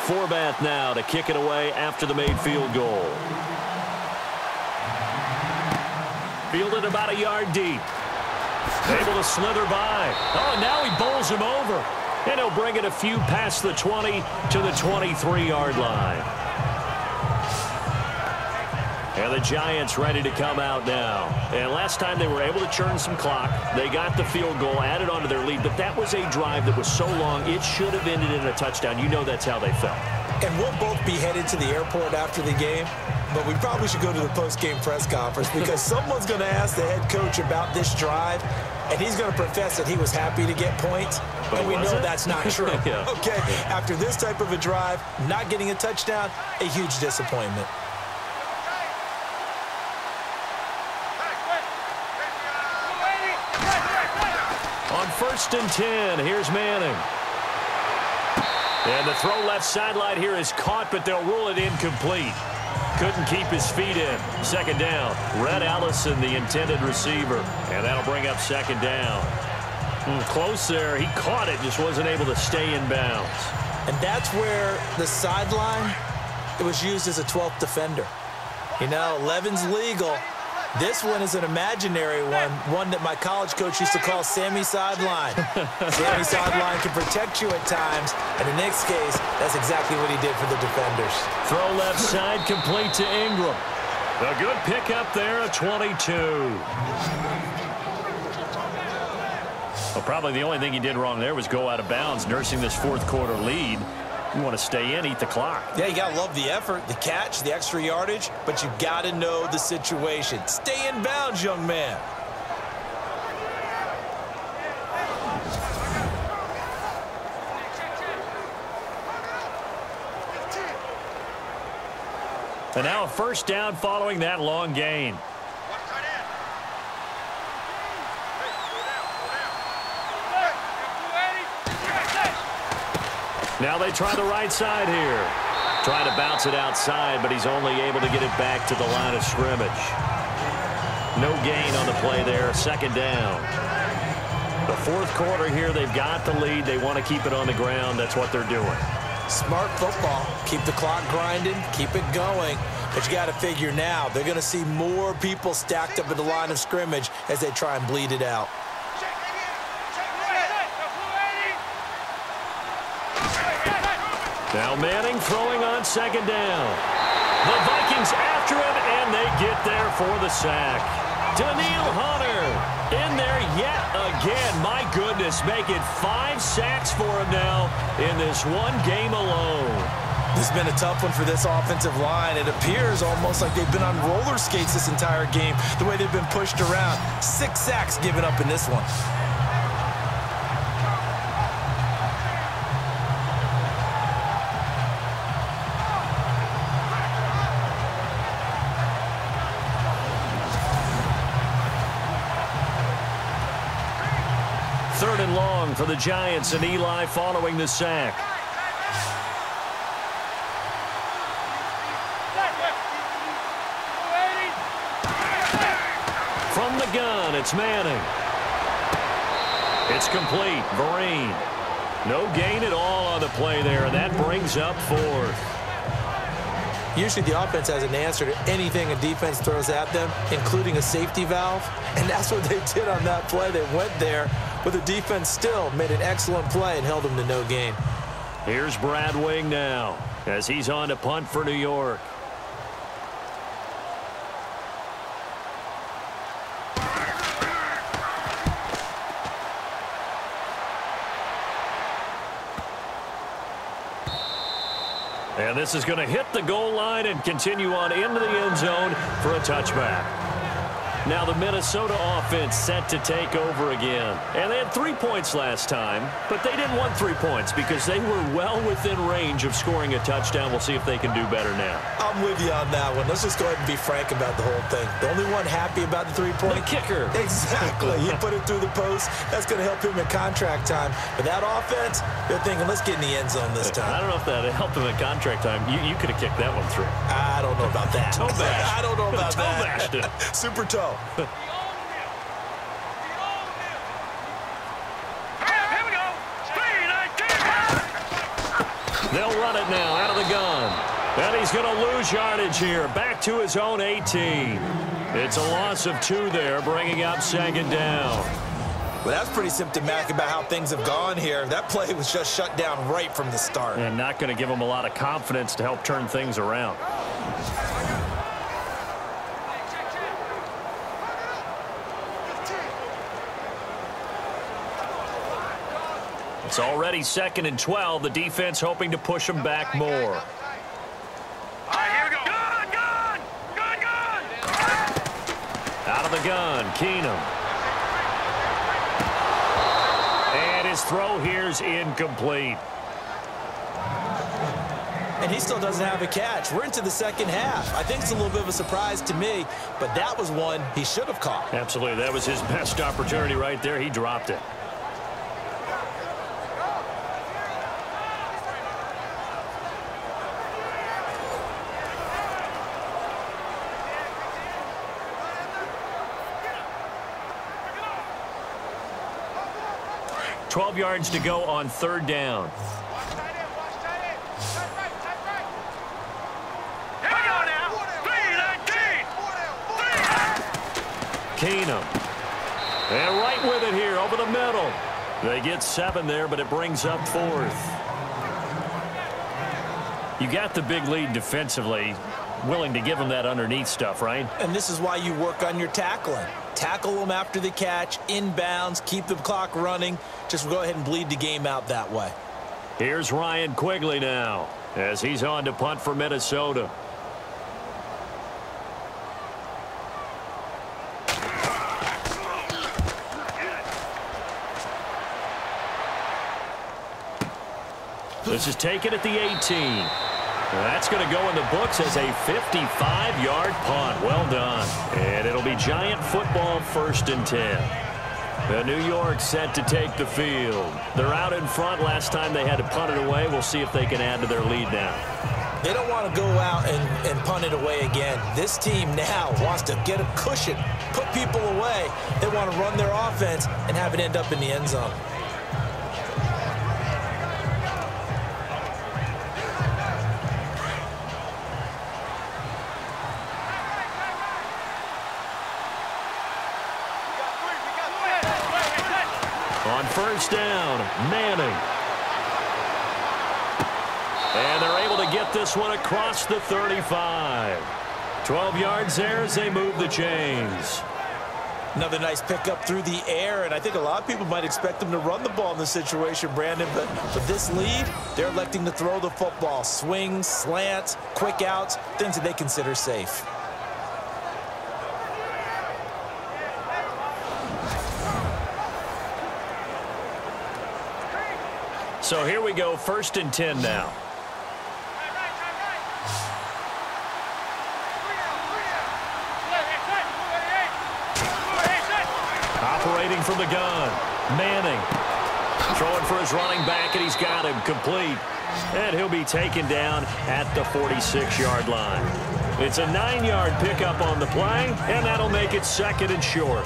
Forbath now to kick it away after the made field goal. Fielded about a yard deep. Able to slither by. Oh, and now he bowls him over. And he'll bring it a few past the 20 to the 23-yard line. And the Giants ready to come out now. And last time they were able to churn some clock. They got the field goal, added onto their lead. But that was a drive that was so long, it should have ended in a touchdown. You know that's how they felt. And we'll both be headed to the airport after the game. But we probably should go to the post-game press conference because someone's going to ask the head coach about this drive. And he's going to profess that he was happy to get points. And we know that's not true. Yeah. Okay, after this type of a drive, not getting a touchdown, a huge disappointment. On 1st and 10, here's Manning. And the throw left sideline here is caught, but they'll rule it incomplete. Couldn't keep his feet in. 2nd down. Red Allison, the intended receiver. And that'll bring up 2nd down. Close there. He caught it, just wasn't able to stay in bounds. And that's where the sideline, it was used as a 12th defender. You know, 11's legal. This one is an imaginary one that my college coach used to call Sammy Sideline. Sammy Sideline can protect you at times, and in this case, that's exactly what he did for the defenders. Throw left side, complete to Ingram. A good pickup there, a 22. Well, probably the only thing he did wrong there was go out of bounds, nursing this 4th quarter lead. You want to stay in, eat the clock. Yeah, you got to love the effort, the catch, the extra yardage, but you got to know the situation. Stay in bounds, young man. And now a 1st down following that long gain. Now they try the right side here. Trying to bounce it outside, but he's only able to get it back to the line of scrimmage. No gain on the play there. 2nd down. The 4th quarter here, they've got the lead. They want to keep it on the ground. That's what they're doing. Smart football. Keep the clock grinding. Keep it going. But you got to figure now, they're going to see more people stacked up at the line of scrimmage as they try and bleed it out. Now Manning throwing on 2nd down. The Vikings after him, and they get there for the sack. Daniil Hunter in there yet again. My goodness, make it 5 sacks for him now in this one game alone. This has been a tough one for this offensive line. It appears almost like they've been on roller skates this entire game, the way they've been pushed around. 6 sacks given up in this one. Third and long for the Giants, and Eli following the sack. From the gun, it's Manning. It's complete. Vereen. No gain at all on the play there, and that brings up 4th. Usually the offense has an answer to anything a defense throws at them, including a safety valve. And that's what they did on that play. They went there, but the defense still made an excellent play and held them to no gain. Here's Brad Wing now as he's on to punt for New York. And this is going to hit the goal line and continue on into the end zone for a touchback. Now the Minnesota offense set to take over again. And they had 3 points last time, but they didn't want 3 points because they were well within range of scoring a touchdown. We'll see if they can do better now. I'm with you on that one. Let's just go ahead and be frank about the whole thing. The only one happy about the 3-point? The kicker. Exactly. He put it through the post. That's going to help him in contract time. But that offense, they're thinking, let's get in the end zone this time. I don't know if that helped him in contract time. You could have kicked that one through. I don't know about that. Toe bash. I don't know about toe that. bashed it. Super toe. They'll run it now out of the gun. And he's going to lose yardage here. Back to his own 18. It's a loss of 2 there, bringing up 2nd down. Well, that's pretty symptomatic about how things have gone here. That play was just shut down right from the start. And not going to give them a lot of confidence to help turn things around. It's already 2nd and 12. The defense hoping to push them back more. All right, here we go. Gun, gun! Gun, gun! Out of the gun, Keenum. And his throw here's incomplete. And he still doesn't have a catch. We're into the second half. I think it's a little bit of a surprise to me, but that was one he should have caught. Absolutely. That was his best opportunity right there. He dropped it. $12 yards to go on 3rd down. Watch tight end, watch tight end. Tight right, tight right. Here we go now. 3-19. Keenum. And right with it here over the middle. They get 7 there, but it brings up 4th. You got the big lead defensively. Willing to give them that underneath stuff, right? And this is why you work on your tackling. Tackle them after the catch, inbounds, keep the clock running. Just go ahead and bleed the game out that way. Here's Ryan Quigley now as he's on to punt for Minnesota. This is taken at the 18. That's going to go in the books as a 55-yard punt. Well done. And it'll be Giant football, 1st and 10. The New York set to take the field. They're out in front. Last time they had to punt it away. We'll see if they can add to their lead now. They don't want to go out and punt it away again. This team now wants to get a cushion, put people away. They want to run their offense and have it end up in the end zone. On 1st down, Manning. And they're able to get this one across the 35. 12 yards there as they move the chains. Another nice pickup through the air, and I think a lot of people might expect them to run the ball in this situation, Brandon, but with this lead, they're electing to throw the football. Swings, slants, quick outs, things that they consider safe. So here we go, 1st and 10 now. Operating from the gun, Manning. Throwing for his running back, and he's got him complete. And he'll be taken down at the 46-yard line. It's a 9-yard pickup on the play, and that'll make it 2nd and short.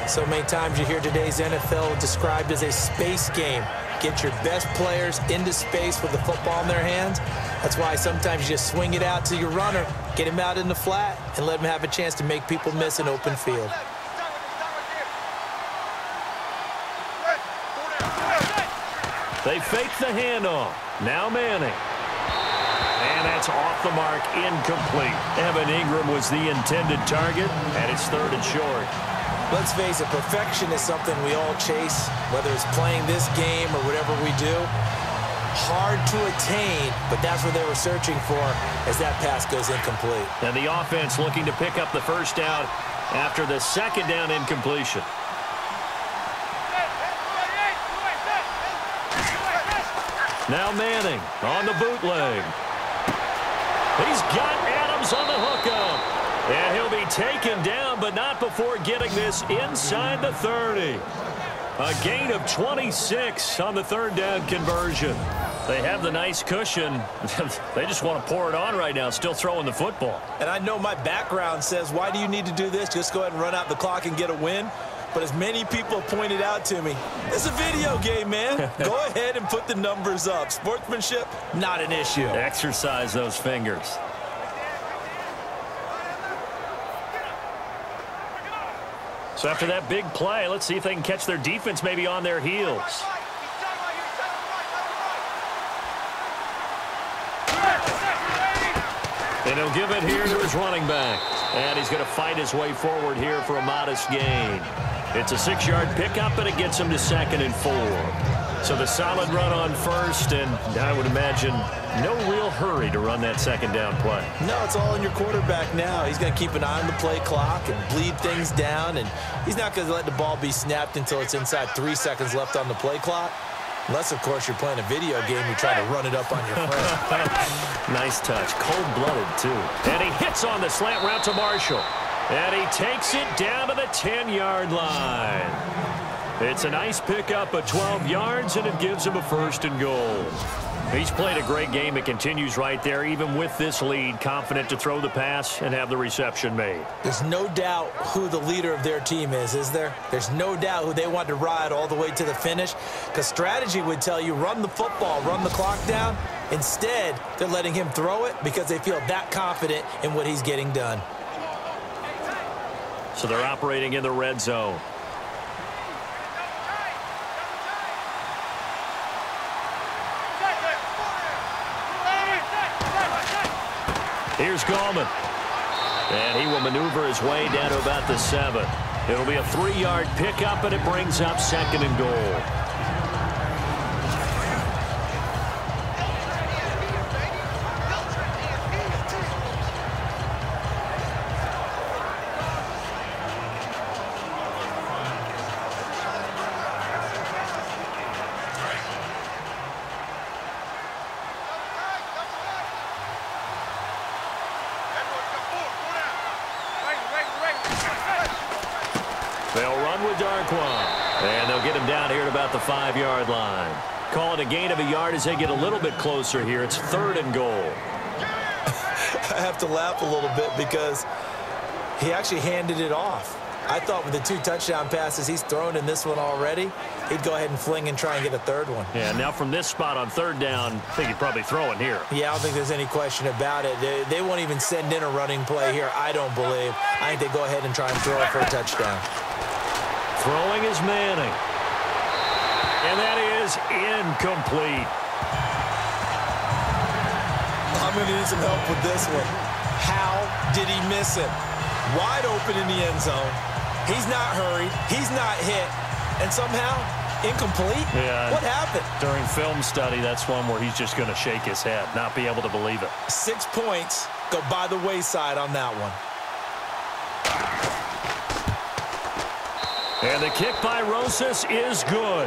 So many times you hear today's NFL described as a space game. Get your best players into space with the football in their hands. That's why sometimes you just swing it out to your runner, get him out in the flat, and let him have a chance to make people miss an open field. They fake the handoff. Now Manning. And that's off the mark, incomplete. Evan Ingram was the intended target, and it's 3rd and short. Let's face it, perfection is something we all chase, whether it's playing this game or whatever we do. Hard to attain, but that's what they were searching for as that pass goes incomplete. And the offense looking to pick up the 1st down after the 2nd down incompletion. Now Manning on the bootleg. He's got Adams on the hookup. And he'll be taken down, but not before getting this inside the 30. A gain of 26 on the 3rd down conversion. They have the nice cushion. They just want to pour it on right now, still throwing the football. And I know my background says, why do you need to do this? Just go ahead and run out the clock and get a win. But as many people pointed out to me, it's a video game, man. Go ahead and put the numbers up. Sportsmanship, not an issue. Exercise those fingers. So after that big play, let's see if they can catch their defense maybe on their heels. And he'll give it here to his running back. And he's going to fight his way forward here for a modest gain. It's a 6-yard pickup, and it gets him to 2nd and 4. So the solid run on first, and I would imagine no real hurry to run that second down play. No, it's all in your quarterback now. He's going to keep an eye on the play clock and bleed things down, and he's not going to let the ball be snapped until it's inside 3 seconds left on the play clock. Unless, of course, you're playing a video game, you try to run it up on your friend. Nice touch. Cold-blooded, too. And he hits on the slant route to Marshall. And he takes it down to the 10-yard line. It's a nice pickup of 12 yards, and it gives him a 1st and goal. He's played a great game. It continues right there, even with this lead, confident to throw the pass and have the reception made. There's no doubt who the leader of their team is there? There's no doubt who they want to ride all the way to the finish, because strategy would tell you run the football, run the clock down. Instead, they're letting him throw it because they feel that confident in what he's getting done. So they're operating in the red zone. Here's Gallman. And he will maneuver his way down to about the 7. It'll be a 3-yard pickup, and it brings up 2nd and goal. And they'll get him down here at about the 5-yard line. Call it a gain of a yard as they get a little bit closer here. It's 3rd and goal. I have to laugh a little bit because he actually handed it off. I thought with the 2 touchdown passes he's thrown in this one already, he'd go ahead and fling and try and get a 3rd one. Yeah, now from this spot on 3rd down, I think he'd probably throw it here. Yeah, I don't think there's any question about it. They won't even send in a running play here, I don't believe. I think they go ahead and try and throw it for a touchdown. Throwing is Manning. And that is incomplete. I'm going to need some help with this one. How did he miss him? Wide open in the end zone. He's not hurried. He's not hit. And somehow, incomplete? Yeah. What happened? During film study, that's one where he's just going to shake his head, not be able to believe it. 6 points go by the wayside on that one. And the kick by Rosas is good.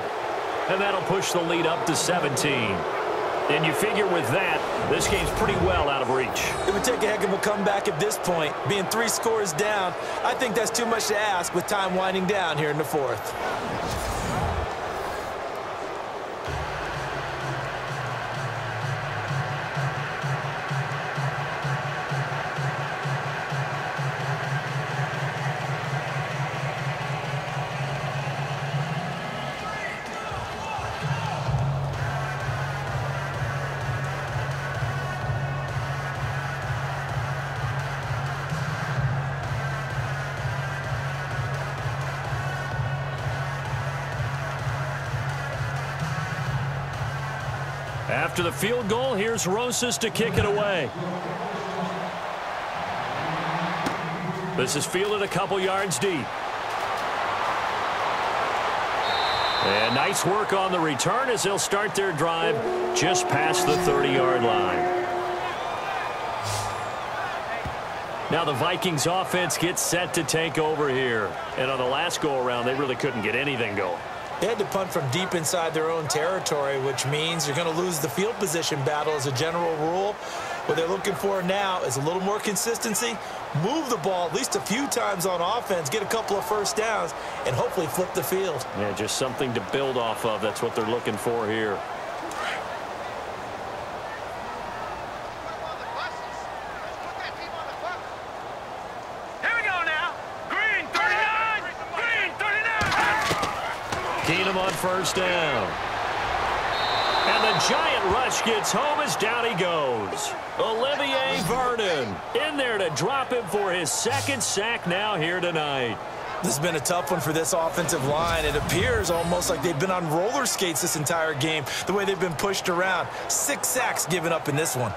And that'll push the lead up to 17. And you figure with that, this game's pretty well out of reach. It would take a heck of a comeback at this point. Being 3 scores down, I think that's too much to ask with time winding down here in the 4th. After the field goal, here's Rosas to kick it away. This is fielded a couple yards deep. And nice work on the return as they'll start their drive just past the 30-yard line. Now the Vikings offense gets set to take over here. And on the last go-around, they really couldn't get anything going. They had to punt from deep inside their own territory, which means you're going to lose the field position battle as a general rule. What they're looking for now is a little more consistency, move the ball at least a few times on offense, get a couple of first downs, and hopefully flip the field. Yeah, just something to build off of. That's what they're looking for here. Keenum on first down. And the giant rush gets home as down he goes. Olivier Vernon in there to drop him for his 2nd sack now here tonight. This has been a tough one for this offensive line. It appears almost like they've been on roller skates this entire game, the way they've been pushed around. 6 sacks given up in this one.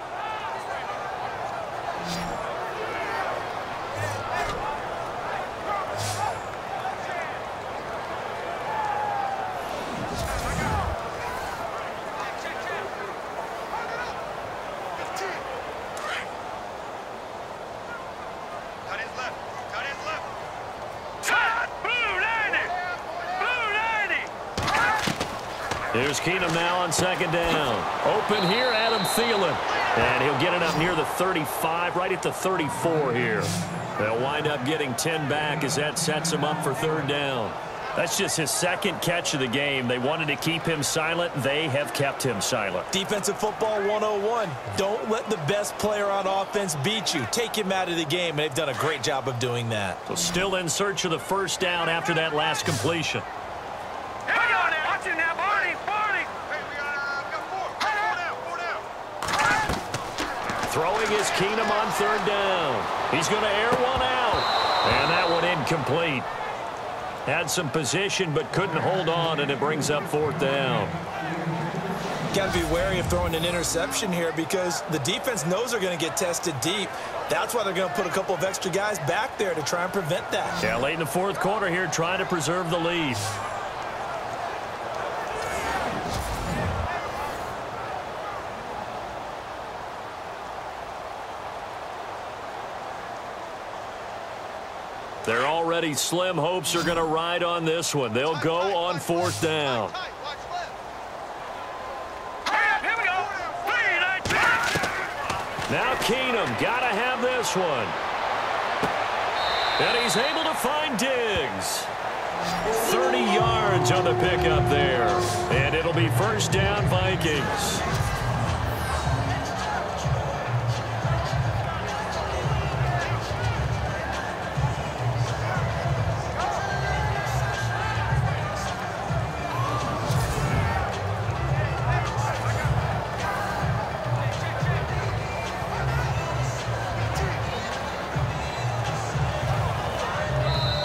Here's Keenum now on second down. Open here, Adam Thielen. And he'll get it up near the 35, right at the 34 here. They'll wind up getting 10 back as that sets him up for third down. That's just his second catch of the game. They wanted to keep him silent. They have kept him silent. Defensive football 101. Don't let the best player on offense beat you. Take him out of the game, and they've done a great job of doing that. So still in search of the first down after that last completion. Throwing is Keenum on third down. He's going to air one out. And that one incomplete. Had some position but couldn't hold on, and it brings up fourth down. Got to be wary of throwing an interception here because the defense knows they're going to get tested deep. That's why they're going to put a couple of extra guys back there to try and prevent that. Yeah, late in the fourth quarter here, trying to preserve the lead. They're already slim. Hopes are going to ride on this one. They'll go on fourth down. Now Keenum got to have this one. And he's able to find Diggs. 30 yards on the pickup there. And it'll be first down, Vikings.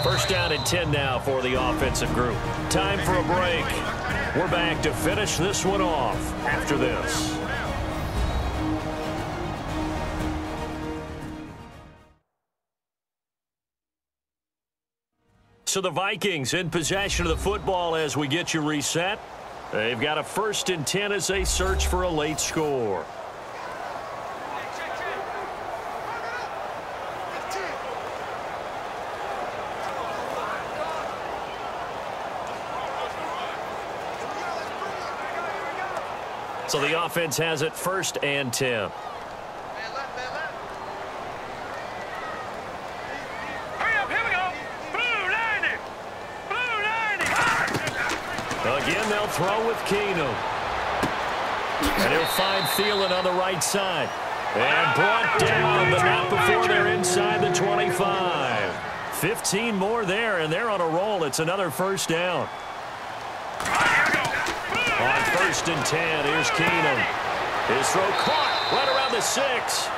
First down and 10 now for the offensive group. Time for a break. We're back to finish this one off after this. So the Vikings in possession of the football as we get you reset. They've got a 1st and 10 as they search for a late score. So the offense has it 1st and 10. Again, they'll throw with Keenum. And he'll find Thielen on the right side. And brought down, but not before they're inside the 25. 15 more there, and they're on a roll. It's another first down. On 1st and 10, here's Keenum. His throw caught right around the 6.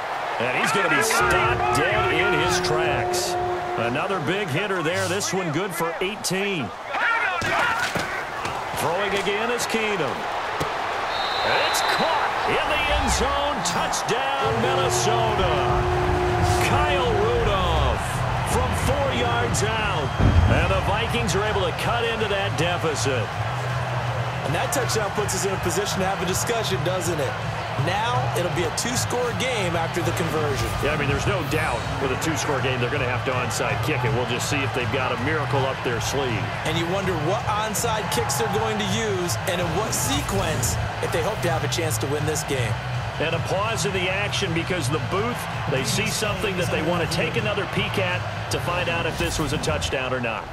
And he's going to be stopped dead in his tracks. Another big hitter there. This one good for 18. Throwing again is Keenum. And it's caught in the end zone. Touchdown, Minnesota. Kyle Rudolph from 4 yards out. And the Vikings are able to cut into that deficit. And that touchdown puts us in a position to have a discussion, doesn't it? Now it'll be a 2-score game after the conversion. Yeah, I mean, there's no doubt with a 2-score game they're going to have to onside kick it. We'll just see if they've got a miracle up their sleeve. And you wonder what onside kicks they're going to use and in what sequence if they hope to have a chance to win this game. And a pause in the action because the booth, they see something that they want to take another peek at to find out if this was a touchdown or not.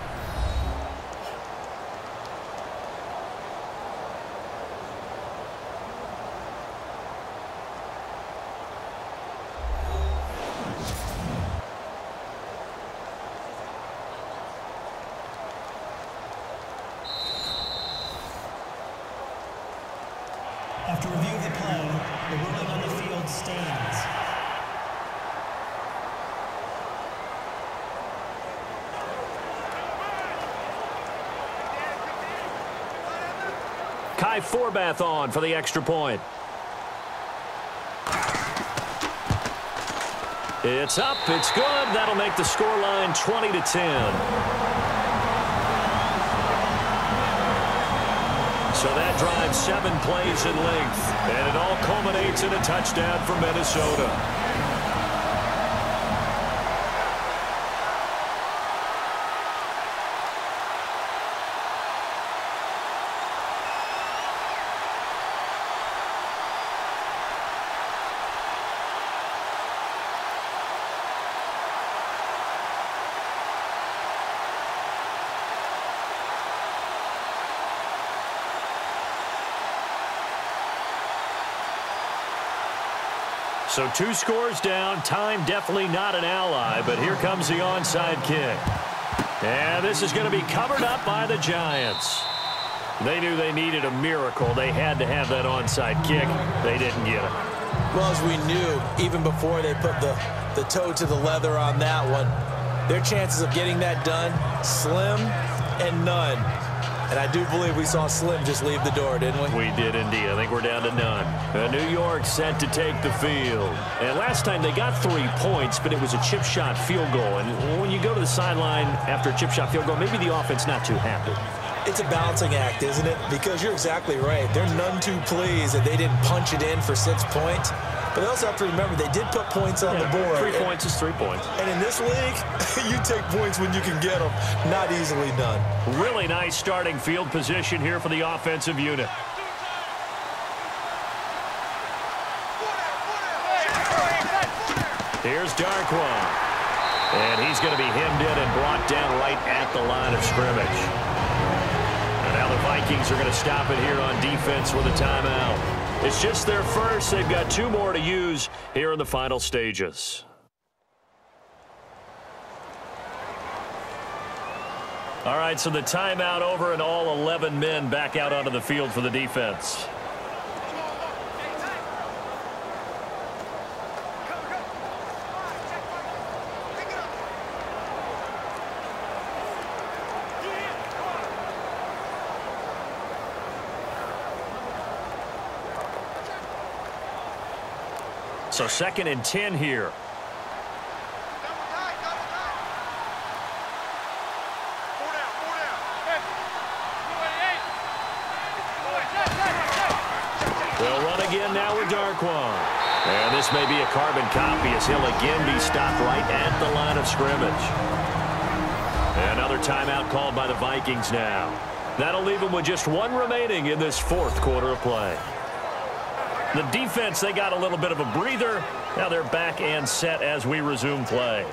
After review of the play, the ruling on the field stands. Kai Forbath on for the extra point. It's up. It's good. That'll make the scoreline 20-10. So that drives 7 plays in length, and it all culminates in a touchdown for Minnesota. So 2 scores down. Time definitely not an ally, but here comes the onside kick. And this is going to be covered up by the Giants. They knew they needed a miracle. They had to have that onside kick. They didn't get it. Well, as we knew, even before they put the toe to the leather on that one, their chances of getting that done, slim and none. And I do believe we saw Slim just leave the door, didn't we? We did indeed. I think we're down to none. New York set to take the field. And last time they got 3 points, but it was a chip shot field goal. And when you go to the sideline after a chip shot field goal, maybe the offense not too happy. It's a balancing act, isn't it? Because you're exactly right. They're none too pleased that they didn't punch it in for 6 points. But they also have to remember they did put points on the board. 3 points is 3 points. And in this league, you take points when you can get them. Not easily done. Really nice starting field position here for the offensive unit. Here's Darkwa. And he's going to be hemmed in and brought down right at the line of scrimmage. And now the Vikings are going to stop it here on defense with a timeout. It's just their first. They've got 2 more to use here in the final stages. All right, so the timeout over and all 11 men back out onto the field for the defense. So 2nd and 10 here. They'll run again now with Darkwa. And this may be a carbon copy as he'll again be stopped right at the line of scrimmage. Another timeout called by the Vikings now. That'll leave them with just 1 remaining in this 4th quarter of play. The defense, they got a little bit of a breather. Now they're back and set as we resume play.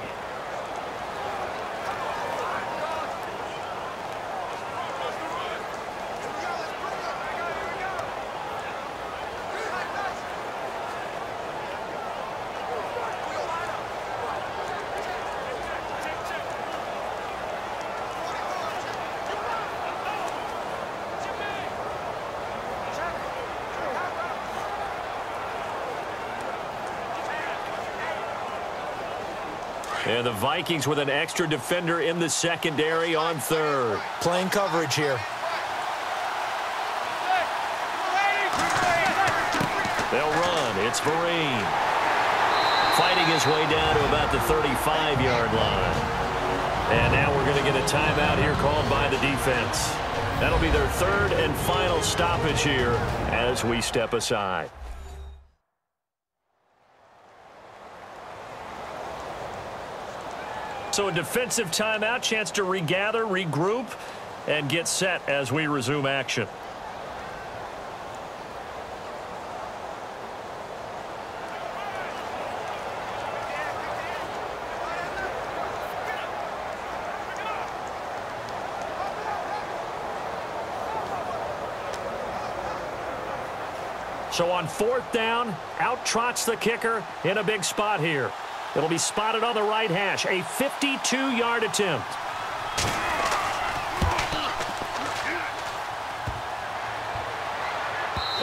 And the Vikings with an extra defender in the secondary on 3rd. Playing coverage here. They'll run. It's Vereen. Fighting his way down to about the 35-yard line. And now we're going to get a timeout here called by the defense. That'll be their 3rd and final stoppage here as we step aside. So a defensive timeout, chance to regather, regroup, and get set as we resume action. So on 4th down, out trots the kicker in a big spot here. It'll be spotted on the right hash. A 52-yard attempt.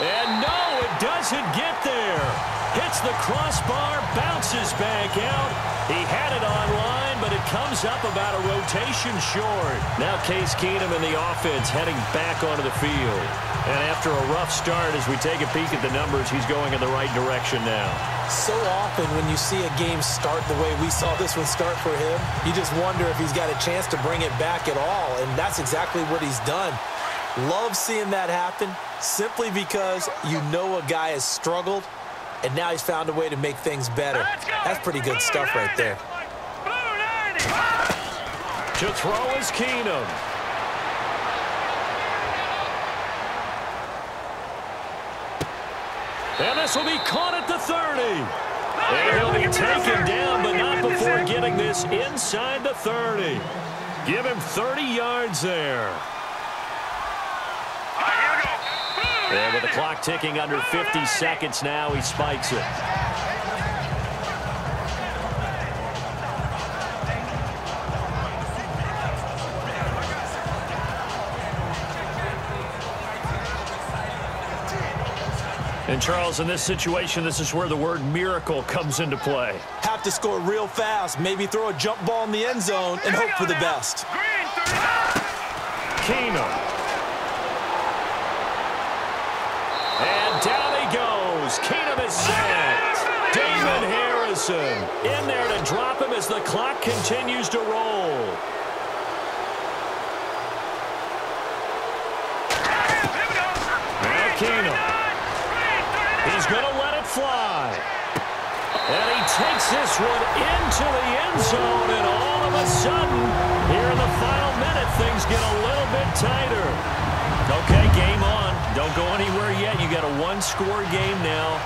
And no, it doesn't get there. Hits the crossbar, bounces back out. He had it online, but it comes up about a rotation short. Now Case Keenum and the offense heading back onto the field. And after a rough start, as we take a peek at the numbers, he's going in the right direction now. So often when you see a game start the way we saw this one start for him, you just wonder if he's got a chance to bring it back at all, and that's exactly what he's done. Love seeing that happen simply because you know a guy has struggled, and now he's found a way to make things better. That's pretty good stuff right there. To throw is Keenum. And this will be caught at the 30. And he'll be taken down, but not before getting this inside the 30. Give him 30 yards there. And with the clock ticking under 50 seconds now, he spikes it. And, Charles, in this situation, this is where the word miracle comes into play. Have to score real fast, maybe throw a jump ball in the end zone and hope for the best. Keenum. And down he goes. Keenum is sacked. Damon Harrison in there to drop him as the clock continues to roll. Now Keenum. He's going to let it fly. And he takes this one into the end zone, and all of a sudden, here in the final minute, things get a little bit tighter. Okay, game on. Don't go anywhere yet. You got a one-score game now.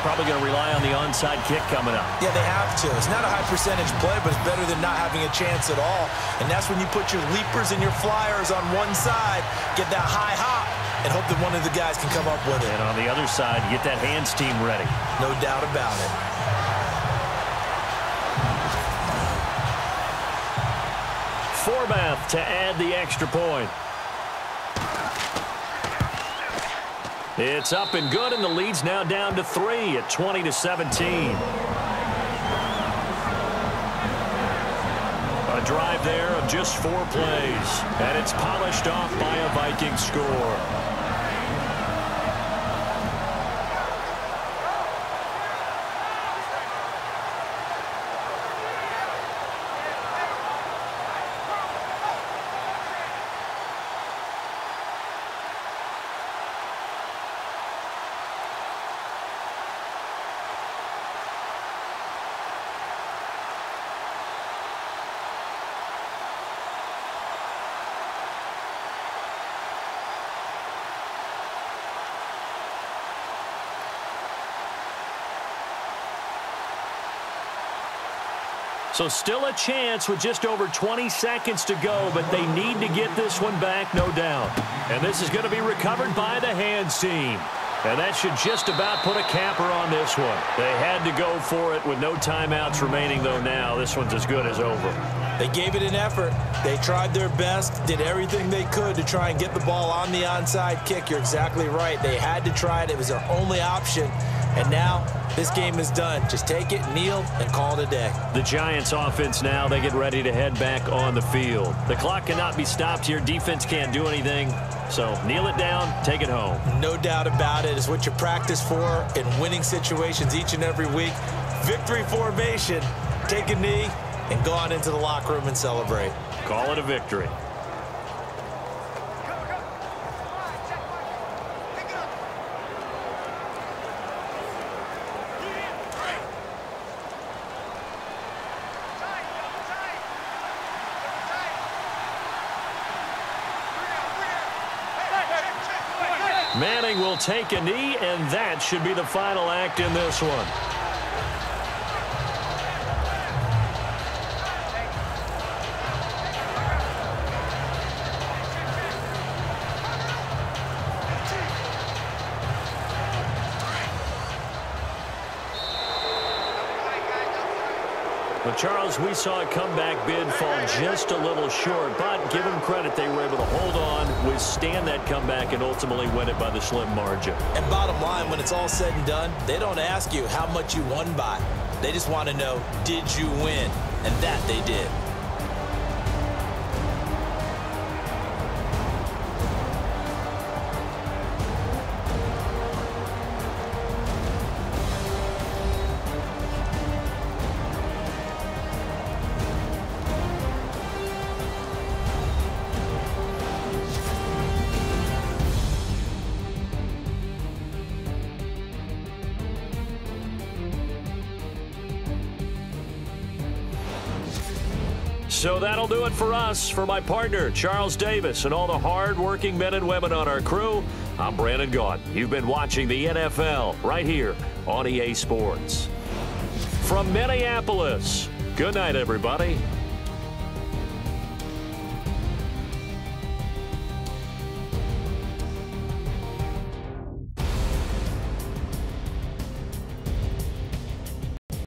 Probably going to rely on the onside kick coming up. Yeah, they have to. It's not a high-percentage play, but it's better than not having a chance at all. And that's when you put your leapers and your flyers on one side, get that high hop, and hope that one of the guys can come up with it. And on the other side, get that hands team ready. No doubt about it. Forbath to add the extra point. It's up and good, and the lead's now down to 3 at 20-17. A drive there of just 4 plays, and it's polished off by a Viking score. So still a chance with just over 20 seconds to go, but they need to get this one back, no doubt. And this is going to be recovered by the hands team. And that should just about put a capper on this one. They had to go for it with no timeouts remaining, though now this one's as good as over. They gave it an effort. They tried their best, did everything they could to try and get the ball on the onside kick. You're exactly right. They had to try it. It was their only option. And now this game is done. Just take it, kneel, and call it a day. The Giants offense now, they get ready to head back on the field. The clock cannot be stopped here. Defense can't do anything. So kneel it down, take it home. No doubt about it. It's what you practice for in winning situations each and every week. Victory formation. Take a knee and go on into the locker room and celebrate. Call it a victory. Manning will take a knee, and that should be the final act in this one. But, Charles, we saw a comeback bid fall just a little short, but give them credit, they were able to hold on, withstand that comeback, and ultimately win it by the slim margin. And bottom line, when it's all said and done, they don't ask you how much you won by. They just want to know, did you win? and that they did. So that'll do it for us. For my partner, Charles Davis, and all the hard-working men and women on our crew, I'm Brandon Gaudin. You've been watching the NFL right here on EA Sports. From Minneapolis, good night, everybody.